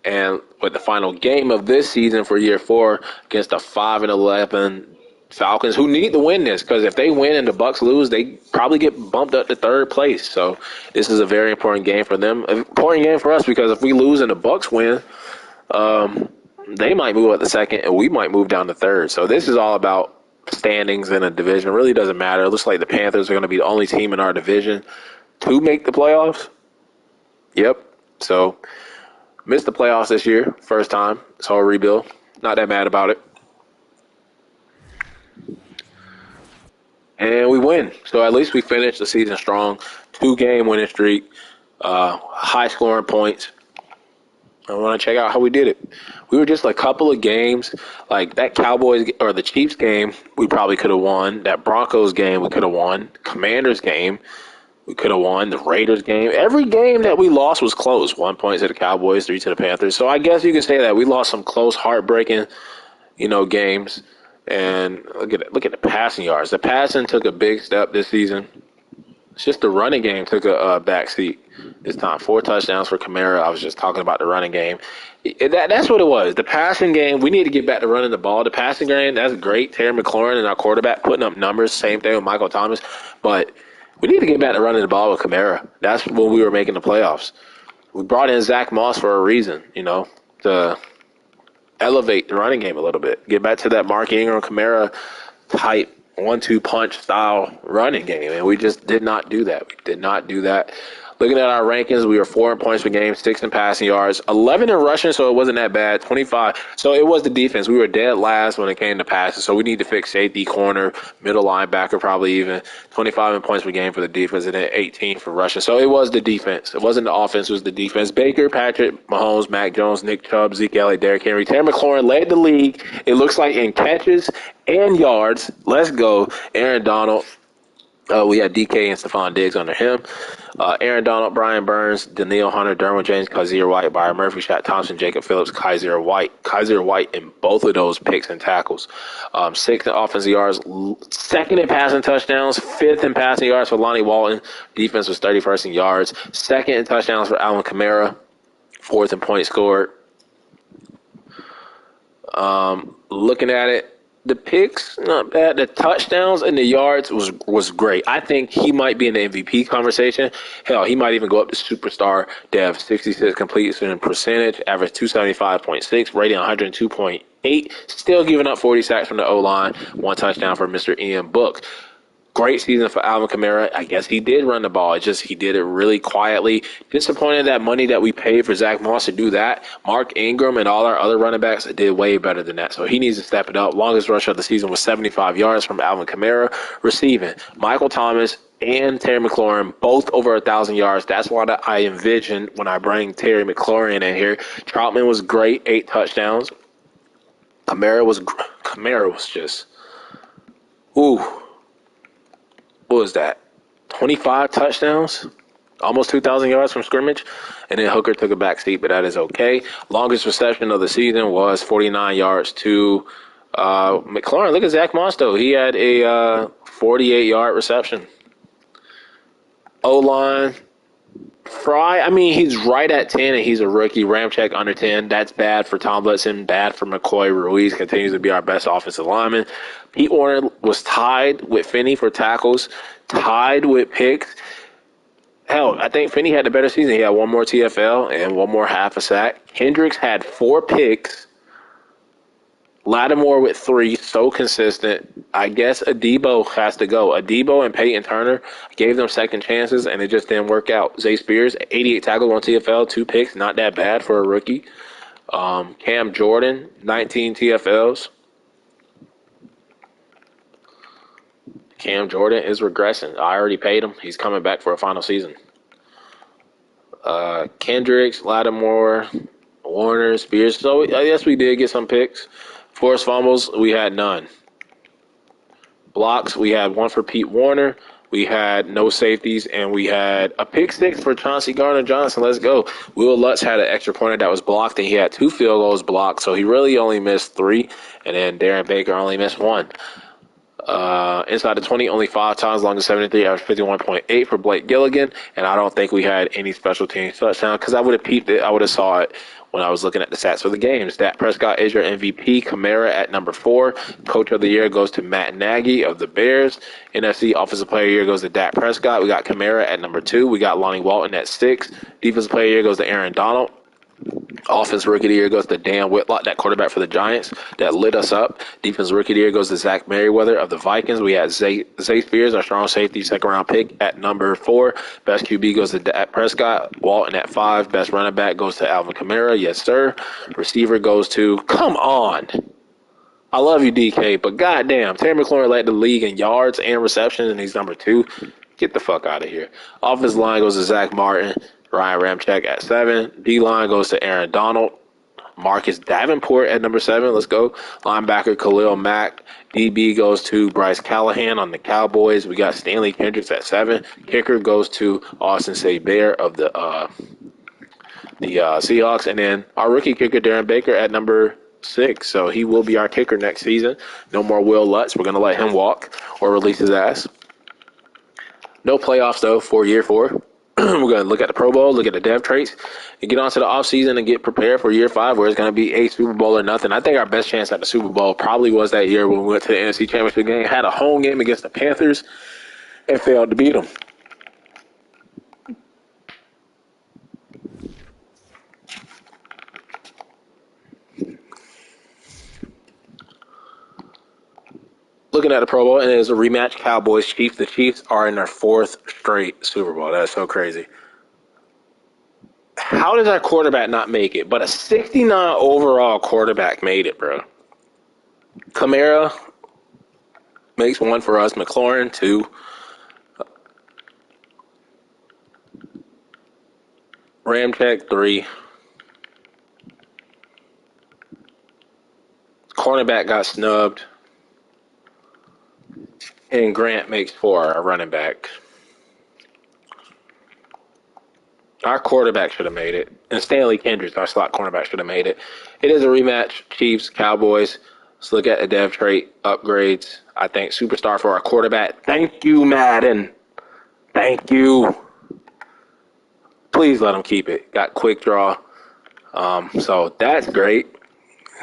And with the final game of this season for year 4 against the 5-11 Falcons, who need to win this, because if they win and the Bucks lose, they probably get bumped up to 3rd place. So this is a very important game for them. An important game for us, because if we lose and the Bucks win, they might move up to 2nd and we might move down to 3rd. So this is all about standings in a division. It really doesn't matter. It looks like the Panthers are going to be the only team in our division to make the playoffs. Yep. So missed the playoffs this year, first time. So a rebuild. Not that mad about it. And we win. So at least we finished the season strong. 2-game winning streak. High scoring points. I want to check out how we did it. We were just a couple of games, like that Cowboys or the Chiefs game, we probably could have won. That Broncos game, we could have won. Commanders game, We could have won the Raiders game. Every game that we lost was close. 1 point to the Cowboys, 3 to the Panthers. So I guess you could say that we lost some close, heartbreaking, games. And look at the passing yards. The passing took a big step this season. It's just the running game took a back seat this time. 4 touchdowns for Kamara. I was just talking about the running game. That's what it was. The passing game, we need to get back to running the ball. The passing game, that's great. Terry McLaurin and our quarterback putting up numbers. Same thing with Michael Thomas. But we need to get back to running the ball with Kamara. That's when we were making the playoffs. We brought in Zach Moss for a reason, to elevate the running game a little bit. Get back to that Mark Ingram, Kamara type 1-2 punch style running game, and we just did not do that. We did not do that. Looking at our rankings, we were 4 in points per game, 6 in passing yards, 11 in rushing, so it wasn't that bad, 25. So it was the defense. We were dead last when it came to passes, so we need to fix safety, corner, middle linebacker, probably even 25 in points per game for the defense, and then 18 for rushing. So it was the defense. It wasn't the offense, it was the defense. Baker, Patrick Mahomes, Mac Jones, Nick Chubb, Zeke Elliott, Derrick Henry, Terry McLaurin led the league, it looks like, in catches and yards. Let's go. Aaron Donald. We had DK and Stephon Diggs under him. Aaron Donald, Brian Burns, Daniil Hunter, Derwin James, Kaiser White, Byron Murphy, Shaq Thompson, Jacob Phillips, Kaiser White. Kaiser White in both of those picks and tackles. 6th in offensive yards, 2nd in passing touchdowns, 5th in passing yards for Lonnie Walton. Defense was 31st in yards. 2nd in touchdowns for Alvin Kamara. 4th in points scored. Looking at it, the picks, not bad. The touchdowns and the yards was great. I think he might be in the MVP conversation. Hell, he might even go up to superstar. Dev, 66 completion percentage, average 275.6, rating 102.8. Still giving up 40 sacks from the O-line. 1 touchdown for Mr. Ian Book. Great season for Alvin Kamara. I guess he did run the ball. It's just he did it really quietly. Disappointed that money that we paid for Zach Moss to do that. Mark Ingram and all our other running backs did way better than that. So he needs to step it up. Longest rush of the season was 75 yards from Alvin Kamara. Receiving, Michael Thomas and Terry McLaurin, both over 1,000 yards. That's what I envisioned when I bring Terry McLaurin in here. Troutman was great, 8 touchdowns. Kamara was just, ooh. What was that? 25 touchdowns, almost 2,000 yards from scrimmage, and then Hooker took a back seat, but that is okay. Longest reception of the season was 49 yards to McLaurin. Look at Zach Moss, though. He had a 48-yard reception. O-line, Fry, I mean, he's right at 10, and he's a rookie. Ramczyk under 10. That's bad for Tomlinson, bad for McCoy. Ruiz continues to be our best offensive lineman. Pete Warner was tied with Finney for tackles, tied with picks. Hell, I think Finney had the better season. He had 1 more TFL and 1 more half a sack. Hendricks had 4 picks. Lattimore with 3, so consistent. I guess Adebo has to go. Adebo and Peyton Turner gave them second chances, and it just didn't work out. Zay Spears, 88 tackles on TFL, 2 picks, not that bad for a rookie. Cam Jordan, 19 TFLs. Cam Jordan is regressing. I already paid him. He's coming back for a final season. Kendricks, Lattimore, Warner, Spears. So I guess we did get some picks. Forced fumbles, we had none. Blocks, we had 1 for Pete Warner. We had no safeties, and we had a pick 6 for Chauncey Gardner-Johnson. Let's go. Will Lutz had an extra pointer that was blocked, and he had 2 field goals blocked, so he really only missed 3, and then Darren Baker only missed 1. Inside the 20, only 5 times, longest 73, average 51.8 for Blake Gilligan, and I don't think we had any special teams touchdown because I would have peeped it. I would have saw it when I was looking at the stats for the games. Dak Prescott is your MVP. Kamara at number 4. Coach of the year goes to Matt Nagy of the Bears. NFC Offensive Player of the Year goes to Dak Prescott. We got Kamara at number 2. We got Lonnie Walton at 6. Defensive Player of the Year goes to Aaron Donald. Offensive Rookie of the Year goes to Dan Whitlock, that quarterback for the Giants that lit us up. Defensive Rookie of the Year goes to Zach Merriweather of the Vikings. We had Zay Spears, our strong safety, second-round pick at number 4. Best QB goes to Dak Prescott. Walton at 5. Best running back goes to Alvin Kamara. Yes, sir. Receiver goes to, come on. I love you, DK, but goddamn, Terry McLaurin led the league in yards and receptions, and he's number 2. Get the fuck out of here. Offensive line goes to Zach Martin. Ryan Ramczyk at 7. D-line goes to Aaron Donald. Marcus Davenport at number 7. Let's go. Linebacker Khalil Mack. DB goes to Bryce Callahan on the Cowboys. We got Stanley Kendricks at 7. Kicker goes to Austin Bear of the Seahawks. And then our rookie kicker, Darren Baker, at number 6. So he will be our kicker next season. No more Will Lutz. We're going to let him walk or release his ass. No playoffs, though, for year 4. We're going to look at the Pro Bowl, look at the depth traits, and get on to the offseason and get prepared for year 5, where it's going to be a Super Bowl or nothing. I think our best chance at the Super Bowl probably was that year when we went to the NFC Championship game, had a home game against the Panthers, and failed to beat them. Looking at the Pro Bowl, and it is a rematch, Cowboys-Chiefs. The Chiefs are in their 4th straight Super Bowl. That's so crazy. How does our quarterback not make it? But a 69 overall quarterback made it, bro. Kamara makes 1 for us. McLaurin, 2. Ramczyk, 3. Cornerback got snubbed. And Grant makes 4, our running back. Our quarterback should have made it. And Stanley Kendricks, our slot cornerback, should have made it. It is a rematch, Chiefs, Cowboys. Let's look at the dev trait upgrades. I think superstar for our quarterback. Thank you, Madden. Thank you. Please let him keep it. Got quick draw. So that's great.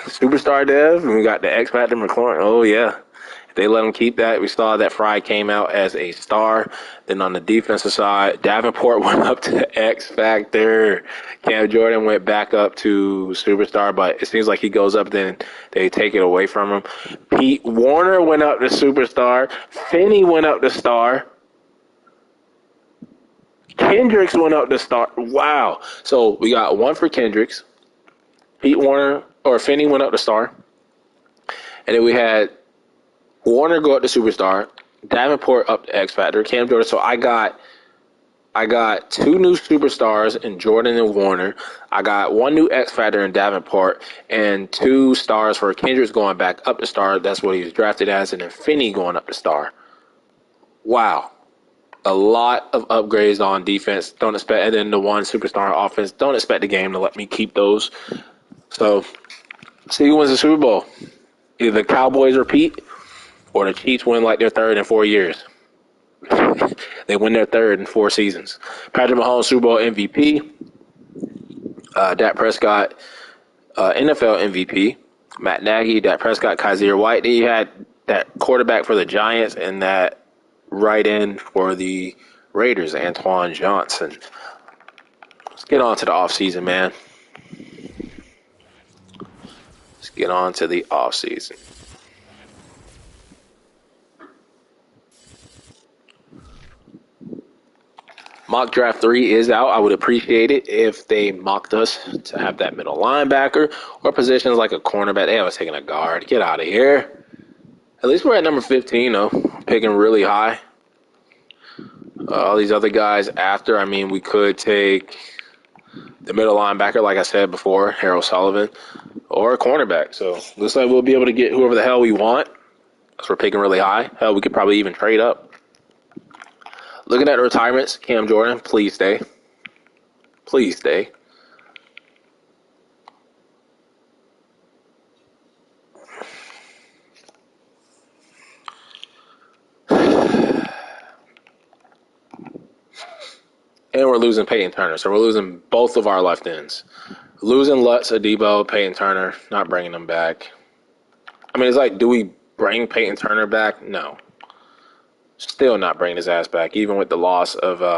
Superstar dev. And we got the X Factor McLaurin. Oh, yeah. They let him keep that. We saw that Fry came out as a star. Then on the defensive side, Davenport went up to X Factor. Cam Jordan went back up to superstar, but it seems like he goes up, then they take it away from him. Pete Warner went up to superstar. Finney went up to star. Kendricks went up to star. Wow. So we got 1 for Kendricks. Pete Warner, or Finney went up to star. And then we had Warner go up to superstar, Davenport up to X Factor, Cam Jordan. So I got 2 new superstars in Jordan and Warner. I got 1 new X Factor in Davenport, and 2 stars for Kendricks going back up to star. That's what he was drafted as, and then Finney going up to star. Wow. A lot of upgrades on defense. Don't expect, and then the 1 superstar on offense. Don't expect the game to let me keep those. So, see who wins the Super Bowl. Either the Cowboys repeat, or the Chiefs win like their 3rd in 4 years. They win their 3rd in 4 seasons. Patrick Mahomes, Super Bowl MVP. Dak Prescott, NFL MVP. Matt Nagy, Dak Prescott, Kaiser White. Then you had that quarterback for the Giants and that right end for the Raiders, Antoine Johnson. Let's get on to the offseason, man. Let's get on to the offseason. Mock Draft 3 is out. I would appreciate it if they mocked us to have that middle linebacker or positions like a cornerback. They was taking a guard. Get out of here. At least we're at number 15, though. Picking really high. All these other guys after, I mean, we could take the middle linebacker, like I said before, Harold Sullivan, or a cornerback. So looks like we'll be able to get whoever the hell we want. Because we're picking really high. Hell, we could probably even trade up. Looking at the retirements, Cam Jordan, please stay. Please stay. And we're losing Peyton Turner. So we're losing both of our left ends. Losing Lutz, Adebo, Peyton Turner, not bringing them back. I mean, it's like, do we bring Peyton Turner back? No. Still not bringing his ass back, even with the loss of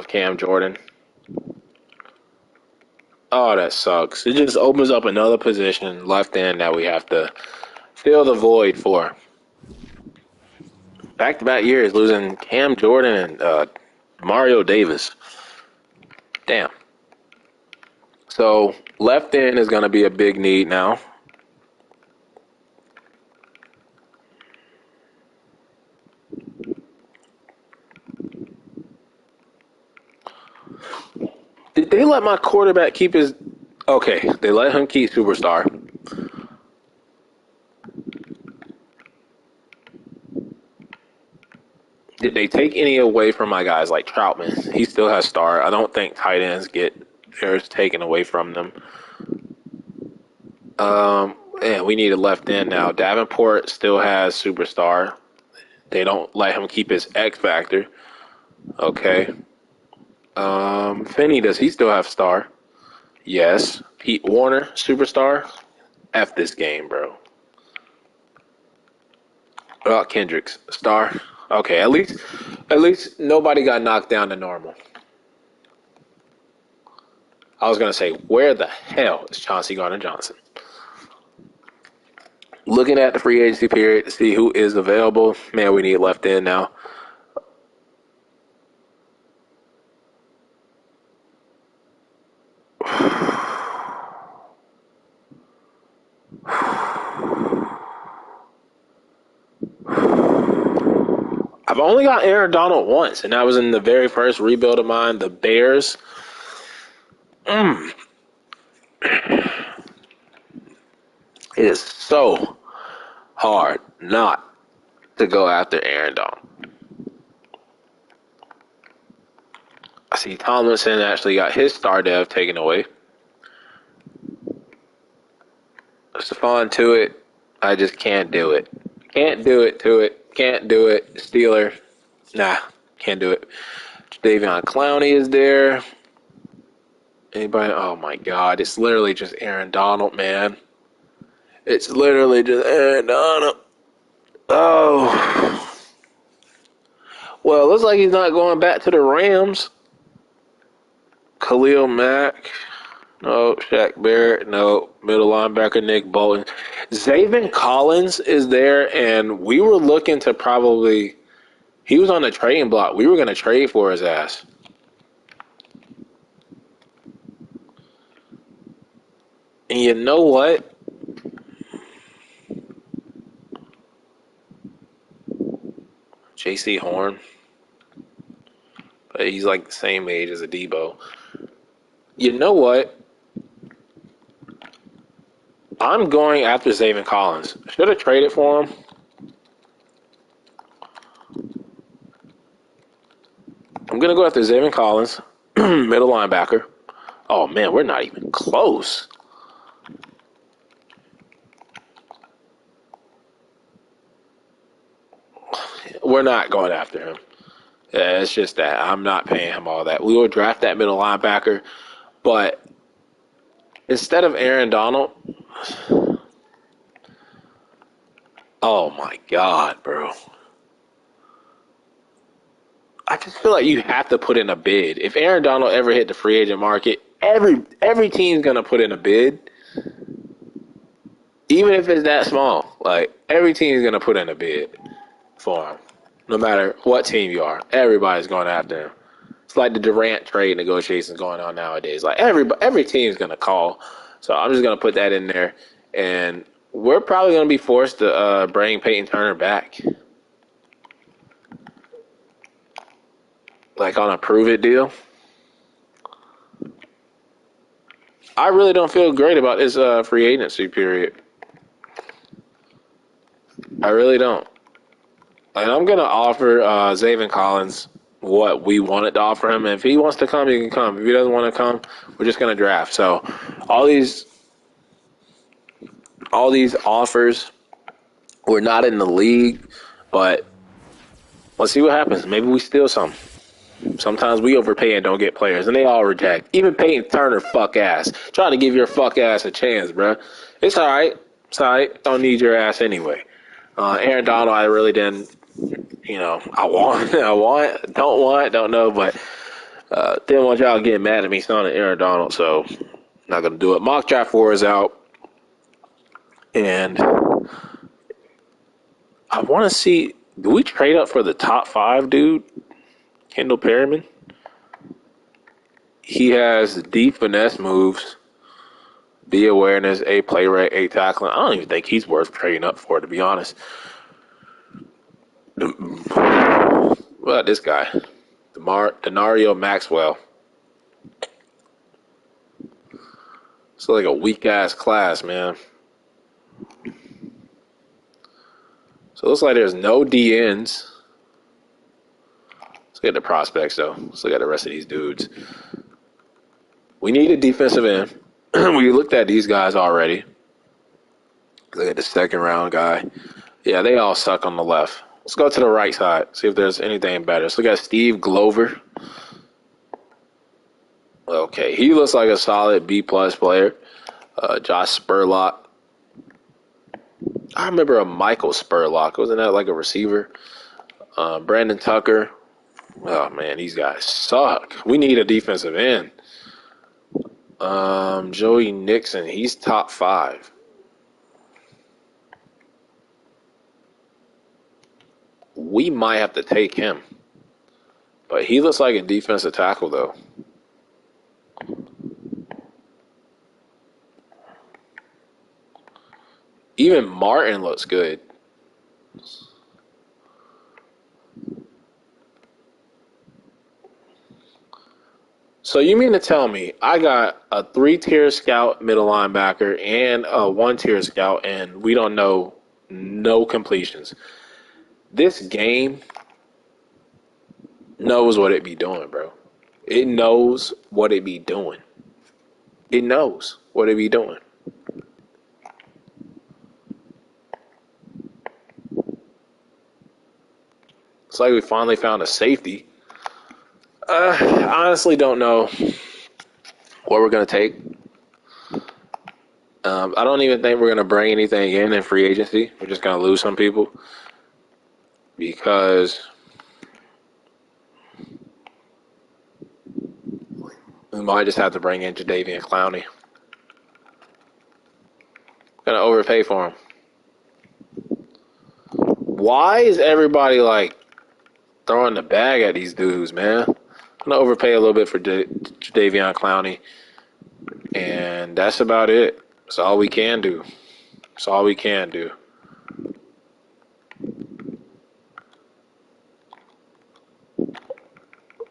Cam Jordan. Oh, that sucks. It just opens up another position, left end, that we have to fill the void for. Back-to-back years losing Cam Jordan and Mario Davis. Damn. So left end is going to be a big need now. Did they let my quarterback keep his? Okay, they let him keep superstar. Did they take any away from my guys like Troutman? He still has star. I don't think tight ends get theirs taken away from them. And we need a left end now. Davenport still has superstar. They don't let him keep his X factor. Okay. Finney, does he still have star? Yes. Pete Warner, superstar. F this game, bro. Kendricks, star. Okay, at least nobody got knocked down to normal. I was gonna say, where the hell is Chauncey Gardner-Johnson? Looking at the free agency period to see who is available. Man, we need left in now. I've only got Aaron Donald once, and that was in the very first rebuild of mine, the Bears. It is so hard not to go after Aaron Donald. I see Tomlinson actually got his star dev taken away. Stephon Tuitt, I just can't do it. Can't do it to it. Can't do it. Steeler, nah, can't do it. Davion Clowney is there. Anybody? Oh my God! It's literally just Aaron Donald, man. It's literally just Aaron Donald. Oh, well, looks like he's not going back to the Rams. Khalil Mack. No, Shaq Barrett. No, middle linebacker Nick Bolton. Zaven Collins is there, and we were looking to probably. He was on the trading block. We were going to trade for his ass. And you know what? J.C. Horn. But he's like the same age as a Debo. You know what? I'm going after Zaven Collins. Should have traded for him. I'm going to go after Zaven Collins, middle linebacker. Oh, man, we're not even close. We're not going after him. Yeah, it's just that. I'm not paying him all that. We will draft that middle linebacker, but instead of Aaron Donald, oh, my God, bro. I just feel like you have to put in a bid. If Aaron Donald ever hit the free agent market, every team's gonna put in a bid, even if it's that small. Like every team's gonna put in a bid for him, no matter what team you are. Everybody's going after him. It's like the Durant trade negotiations going on nowadays. Like every team's gonna call. So I'm just gonna put that in there, and we're probably gonna be forced to bring Peyton Turner back. Like on a prove it deal. I really don't feel great about this free agency period. I really don't. And I'm going to offer Zaven Collins what we wanted to offer him. And if he wants to come, he can come. If he doesn't want to come, we're just going to draft. So all these offers, we're not in the league, but let's see what happens. Maybe we steal some. Sometimes we overpay and don't get players, and they all reject. Even Peyton Turner, fuck ass. Trying to give your fuck ass a chance, bro. It's all right. It's all right. Don't need your ass anyway. Aaron Donald, I really didn't, don't know, but didn't want y'all getting mad at me signing Aaron Donald, so not going to do it. Mock Draft 4 is out, and I want to see, do we trade up for the top 5, dude? Kendall Perryman. He has D finesse moves, B awareness, A play rate, A tackling. I don't even think he's worth trading up for, to be honest. What about this guy? Denario Maxwell. It's like a weak ass class, man. So it looks like there's no DNs. Let's get the prospects though. Let's look at the rest of these dudes. We need a defensive end. We looked at these guys already. Look at the second round guy. Yeah, they all suck on the left. Let's go to the right side. See if there's anything better. Let's look at Steve Glover. Okay, he looks like a solid B-plus player. Josh Spurlock. I remember a Michael Spurlock. Wasn't that like a receiver? Brandon Tucker. Oh, man, these guys suck. We need a defensive end. Joey Nixon. He's top 5. We might have to take him. But he looks like a defensive tackle, though. Even Martin looks good. So you mean to tell me I got a 3-tier scout middle linebacker and a 1-tier scout, and we don't know no completions? This game knows what it be doing, bro. It knows what it be doing. It knows what it be doing. It's like we finally found a safety. I honestly don't know what we're going to take. I don't even think we're going to bring anything in free agency. We're just going to lose some people because we might just have to bring in Jadeveon Clowney. Going to overpay for him. Why is everybody like throwing the bag at these dudes, man? I'm going to overpay a little bit for Jadeveon Clowney. And that's about it. That's all we can do. That's all we can do.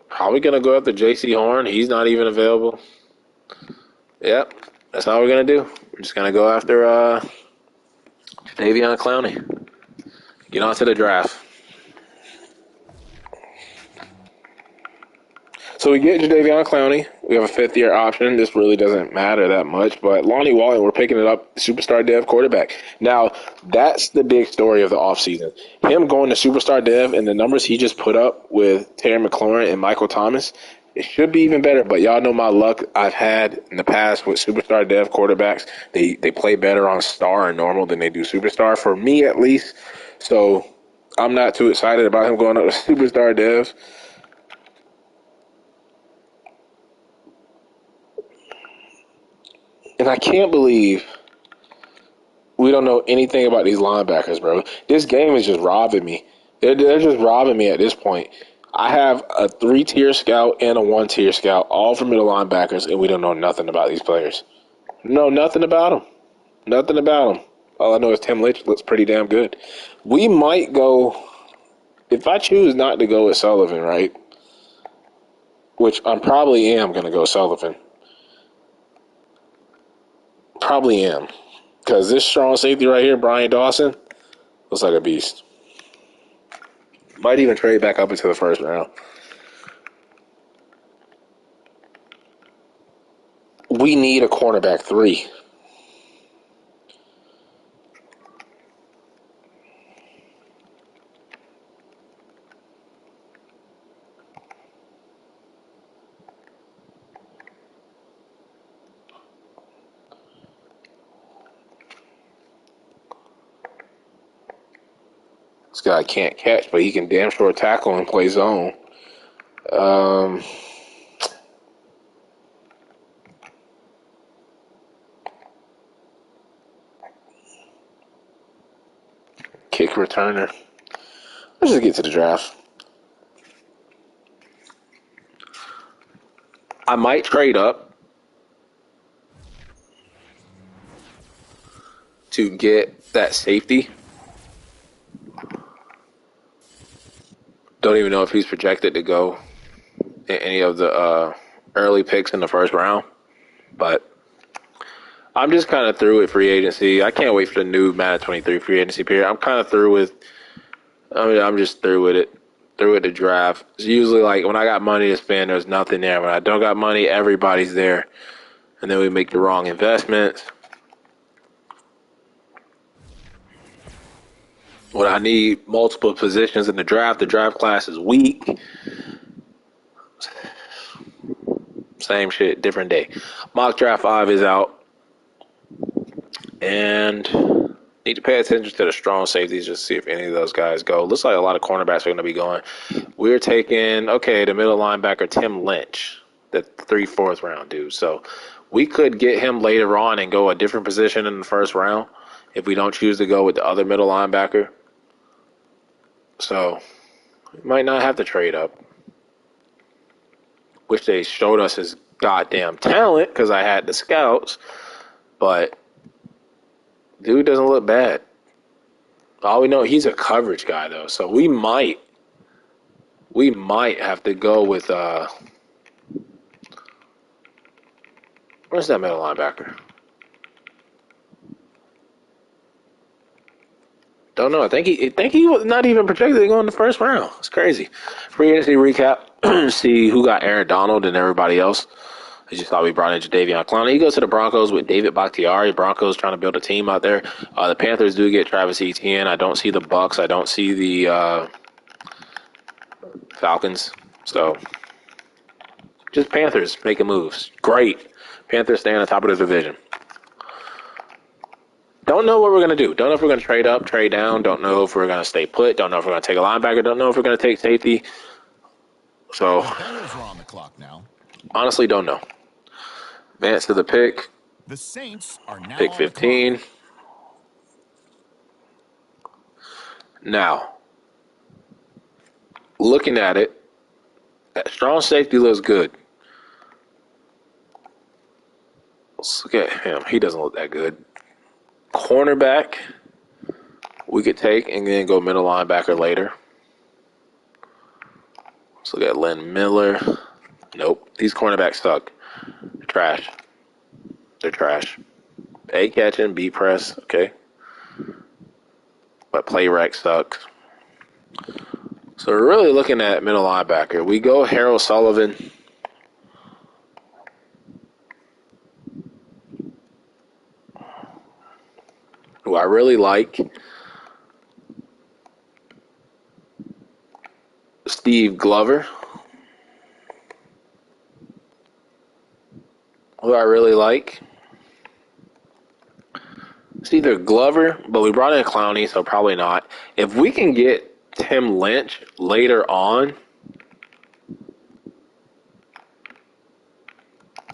Probably going to go after J.C. Horn. He's not even available. Yep. That's all we're going to do. We're just going to go after Jadeveon Clowney. Get on to the draft. So we get Jadeveon Clowney. We have a 5th-year option. This really doesn't matter that much. But Lonnie Walton, we're picking it up, superstar dev quarterback. Now, that's the big story of the offseason. Him going to superstar dev and the numbers he just put up with Terry McLaurin and Michael Thomas, it should be even better. But y'all know my luck I've had in the past with superstar dev quarterbacks. They play better on star and normal than they do superstar, for me at least. So I'm not too excited about him going up to superstar dev. And I can't believe we don't know anything about these linebackers, bro. This game is just robbing me. They're just robbing me at this point. I have a 3-tier scout and a 1-tier scout, all for middle linebackers, and we don't know nothing about these players. No, nothing about them. Nothing about them. All I know is Tim Lynch looks pretty damn good. We might go, if I choose not to go with Sullivan, right, which I probably am going to go Sullivan. Probably am. Because this strong safety right here, Brian Dawson, looks like a beast. Might even trade back up into the first round. We need a cornerback 3. This guy can't catch, but he can damn sure tackle and play zone. Kick returner. Let's just get to the draft. I might trade up to get that safety. Don't even know if he's projected to go in any of the early picks in the first round. But I'm just kind of through with free agency. I can't wait for the new Madden 23 free agency period. I'm kind of through with. I mean, I'm just through with it. Through with the draft. It's usually like when I got money to spend, there's nothing there. When I don't got money, everybody's there, and then we make the wrong investments. When I need multiple positions in the draft class is weak. Same shit, different day. Mock Draft 5 is out. And need to pay attention to the strong safeties just to see if any of those guys go. Looks like a lot of cornerbacks are going to be going. We're taking, the middle linebacker, Tim Lynch, the 3/4 round dude. So we could get him later on and go a different position in the first round if we don't choose to go with the other middle linebacker. So we might not have to trade up. Wish they showed us his goddamn talent because I had the scouts. But dude doesn't look bad. All we know, he's a coverage guy, though. So we might have to go with, where's that middle linebacker? Don't know. I think he was not even projected to go in the first round. It's crazy. Free agency recap. See who got Aaron Donald and everybody else. As you saw, we brought in Jadeveon Clowney. He goes to the Broncos with David Bakhtiari. Broncos trying to build a team out there. The Panthers do get Travis Etienne. I don't see the Bucks. I don't see the Falcons. So just Panthers making moves. Great. Panthers stay on the top of the division. Don't know what we're going to do. Don't know if we're going to trade up, trade down. Don't know if we're going to stay put. Don't know if we're going to take a linebacker. Don't know if we're going to take safety. So, on the clock now. Honestly, don't know. Advance to the pick. The Saints are now pick 15. Now, looking at it, that strong safety looks good. Let's look at him. He doesn't look that good. Cornerback, we could take and then go middle linebacker later. Let's look at Len Miller. Nope. These cornerbacks suck. They're trash. They're trash. A catching, B press, okay. But play rec sucks. So we're really looking at middle linebacker. We go Harold Sullivan. Who I really like. Steve Glover. Who I really like. It's either Glover, but we brought in Clowney, so probably not. If we can get Tim Lynch later on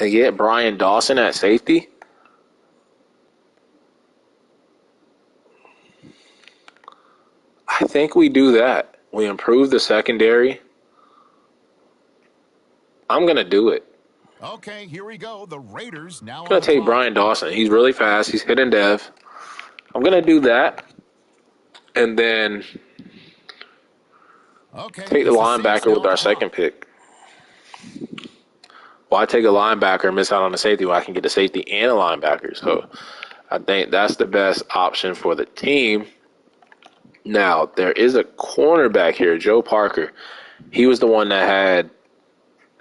and get Brian Dawson at safety, I think we do that. We improve the secondary. I'm going to do it. Okay, here we go. The Raiders now. I'm going to take Brian Dawson. He's really fast. He's hit and dev. I'm going to do that. And then take the linebacker with our second pick. Why take a linebacker and miss out on the safety when I can get the safety and a linebacker? So I think that's the best option for the team. Now, there is a cornerback here, Joe Parker. He was the one that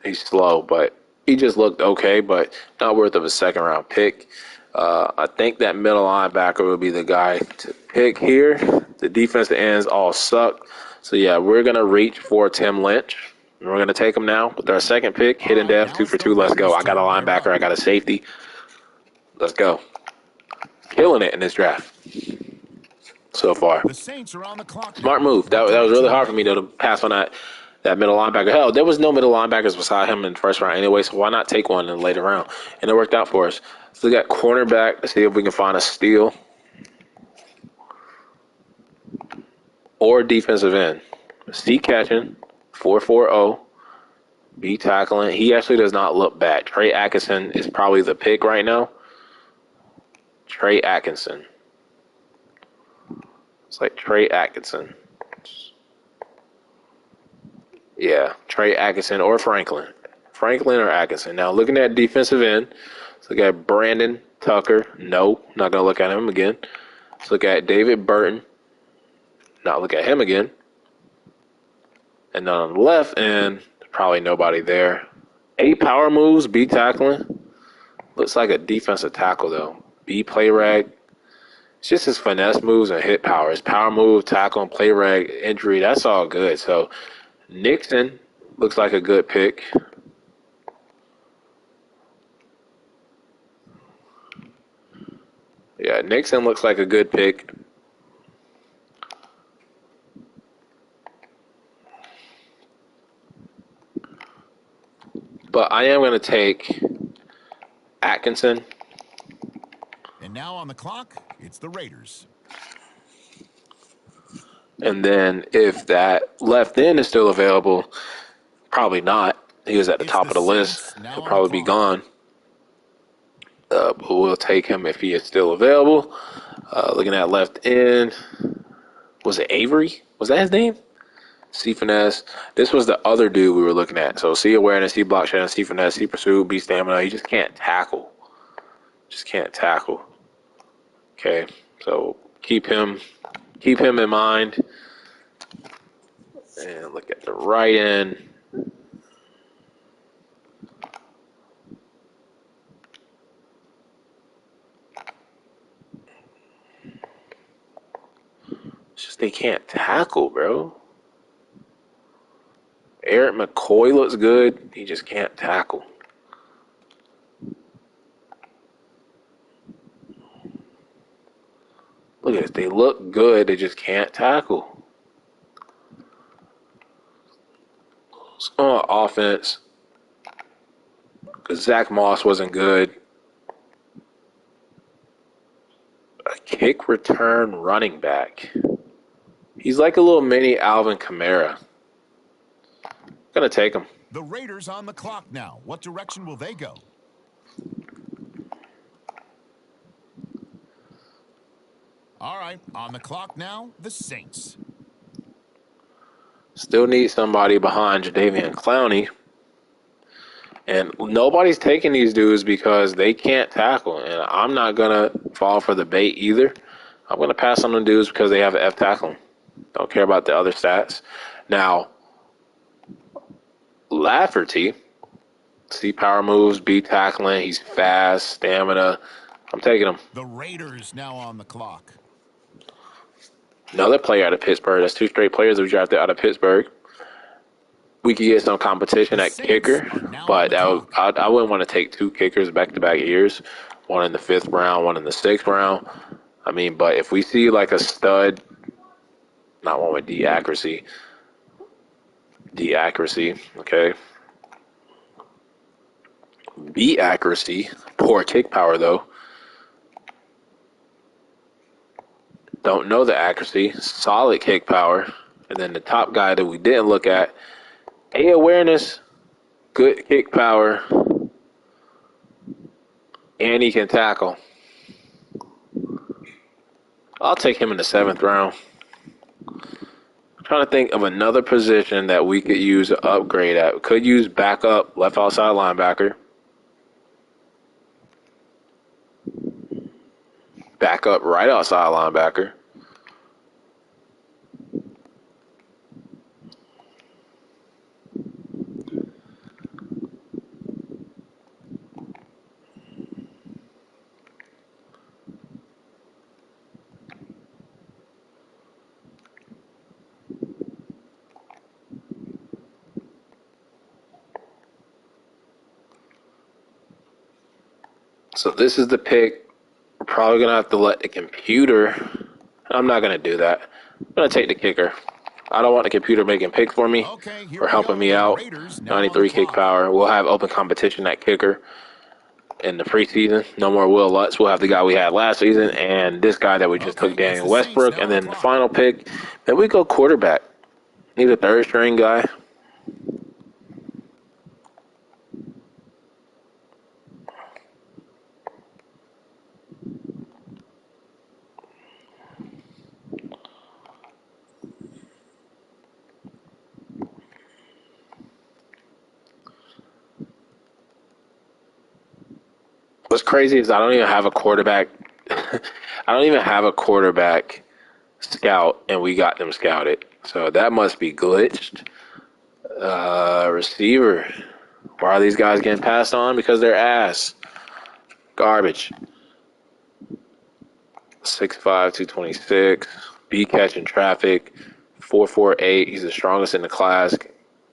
he's slow, but he just looked okay, but not worth of a second-round pick. I think that middle linebacker will be the guy to pick here. The defensive ends all suck. So, yeah, we're going to reach for Tim Lynch. And we're going to take him now with our second pick. Hit and dev, 2 for 2. Let's go. I got a linebacker. I got a safety. Let's go. Killing it in this draft so far. The Saints are on the clock. Smart move. That was really hard for me to pass on that middle linebacker. Hell, there was no middle linebackers beside him in the first round anyway, so why not take one in the later round? And it worked out for us. So we got cornerback. Let's see if we can find a steal. Or defensive end. C catching, 4.40. B tackling. He actually does not look bad. Trey Atkinson is probably the pick right now. Trey Atkinson. It's like Trey Atkinson. Yeah, Trey Atkinson or Franklin. Franklin or Atkinson. Now, looking at defensive end, Let's look at Brandon Tucker. No, not going to look at him again. Let's look at David Burton. Not look at him again. And then on the left end, probably nobody there. 8 power moves, B tackling. Looks like a defensive tackle, though. B play rag. It's just his finesse moves and hit power. His power move, tackle, and play rag, injury, that's all good. So Nixon looks like a good pick. Yeah, Nixon looks like a good pick. But I am going to take Atkinson. And now on the clock, it's the Raiders. And then if that left end is still available, probably not. He was at the It's top the of the list. Saints now He'll on the probably be clock. gone. But we'll take him if he is still available. Looking at left end. Was it Avery? Was that his name? C finesse. This was the other dude we were looking at. So C awareness, C block shedding, C finesse, C pursuit, B stamina. He just can't tackle. Just can't tackle. Okay. So keep him in mind. And look at the right end. It's just they can't tackle, bro. Eric McCoy looks good. He just can't tackle. Look at this. They look good. They just can't tackle. Let's go on offense. Because Zach Moss wasn't good. A kick return running back. He's like a little mini Alvin Kamara. Gonna take him. The Raiders on the clock now. What direction will they go? All right, on the clock now, the Saints. Still need somebody behind Jadeveon Clowney. And nobody's taking these dudes because they can't tackle. And I'm not going to fall for the bait either. I'm going to pass on the dudes because they have an F tackling. Don't care about the other stats. Now, Lafferty, C power moves, B tackling. He's fast, stamina. I'm taking him. The Raiders now on the clock. Another player out of Pittsburgh. That's 2 straight players that we drafted out of Pittsburgh. We could get some competition at kicker, but I wouldn't want to take 2 kickers back-to-back years, one in the 5th round, one in the 6th round. I mean, but if we see like a stud, not one with D accuracy, okay, B accuracy, poor kick power though. Don't know the accuracy, solid kick power, and then the top guy that we didn't look at, A awareness, good kick power, and he can tackle. I'll take him in the 7th round. I'm trying to think of another position that we could use an upgrade at. We could use backup left outside linebacker. Backup right outside linebacker. So this is the pick. We're probably going to have to let the computer. I'm not going to do that. I'm going to take the kicker. I don't want the computer making picks for me or helping me out. 93 kick power. We'll have open competition at kicker in the preseason. No more Will Lutz. We'll have the guy we had last season and this guy that we just took, Daniel Westbrook. And then the final pick, then we go quarterback. Need a 3rd string guy. What's crazy is I don't even have a quarterback. I don't even have a quarterback scout, and we got them scouted. So that must be glitched. Receiver. Why are these guys getting passed on? Because they're ass. Garbage. 6'5", 226. B catching traffic. 4.48. He's the strongest in the class.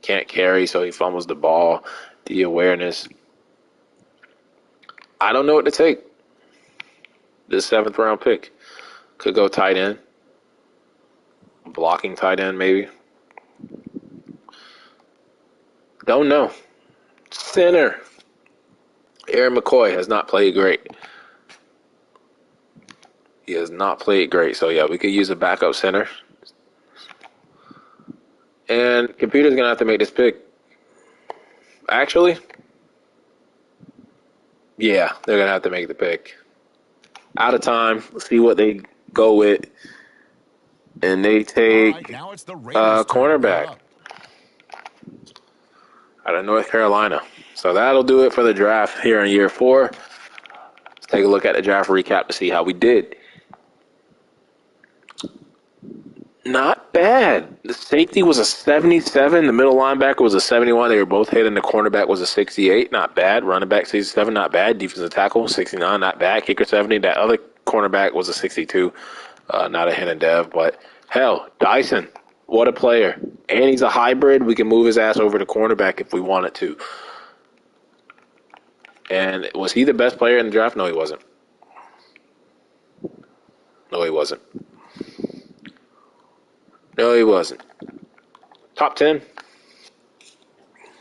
Can't carry, so he fumbles the ball. The awareness. I don't know what to take. This 7th round pick. Could go tight end. Blocking tight end, maybe. Don't know. Center. Aaron McCoy has not played great. He has not played great. So, yeah, we could use a backup center. And computer's going to have to make this pick. Actually, yeah, they're going to have to make the pick. Out of time. Let's see what they go with. And they take All right, now it's the Raiders' turn. cornerback out of North Carolina. So that'll do it for the draft here in year 4. Let's take a look at the draft recap to see how we did. Not bad. The safety was a 77. The middle linebacker was a 71. They were both hitting. The cornerback was a 68. Not bad. Running back 67. Not bad. Defensive tackle 69. Not bad. Kicker 70. That other cornerback was a 62. Not a hidden dev, but hell, Dyson, what a player. And he's a hybrid. We can move his ass over to cornerback if we wanted to. And was he the best player in the draft? No, he wasn't. No, he wasn't. No, he wasn't. Top 10.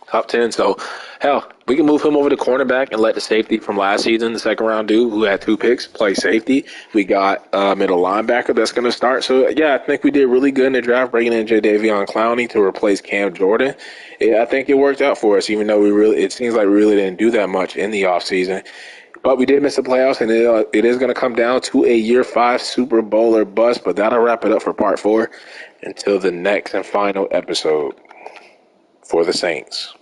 Top 10. So, hell, we can move him over to cornerback and let the safety from last season, the second round dude who had 2 picks, play safety. We got middle linebacker that's going to start. So, yeah, I think we did really good in the draft, bringing in Jadeveon Clowney to replace Cam Jordan. I think it worked out for us, even though it seems like we really didn't do that much in the offseason. But we did miss the playoffs, and it is going to come down to a year 5 Super Bowl or bust. But that'll wrap it up for part 4 until the next and final episode for the Saints.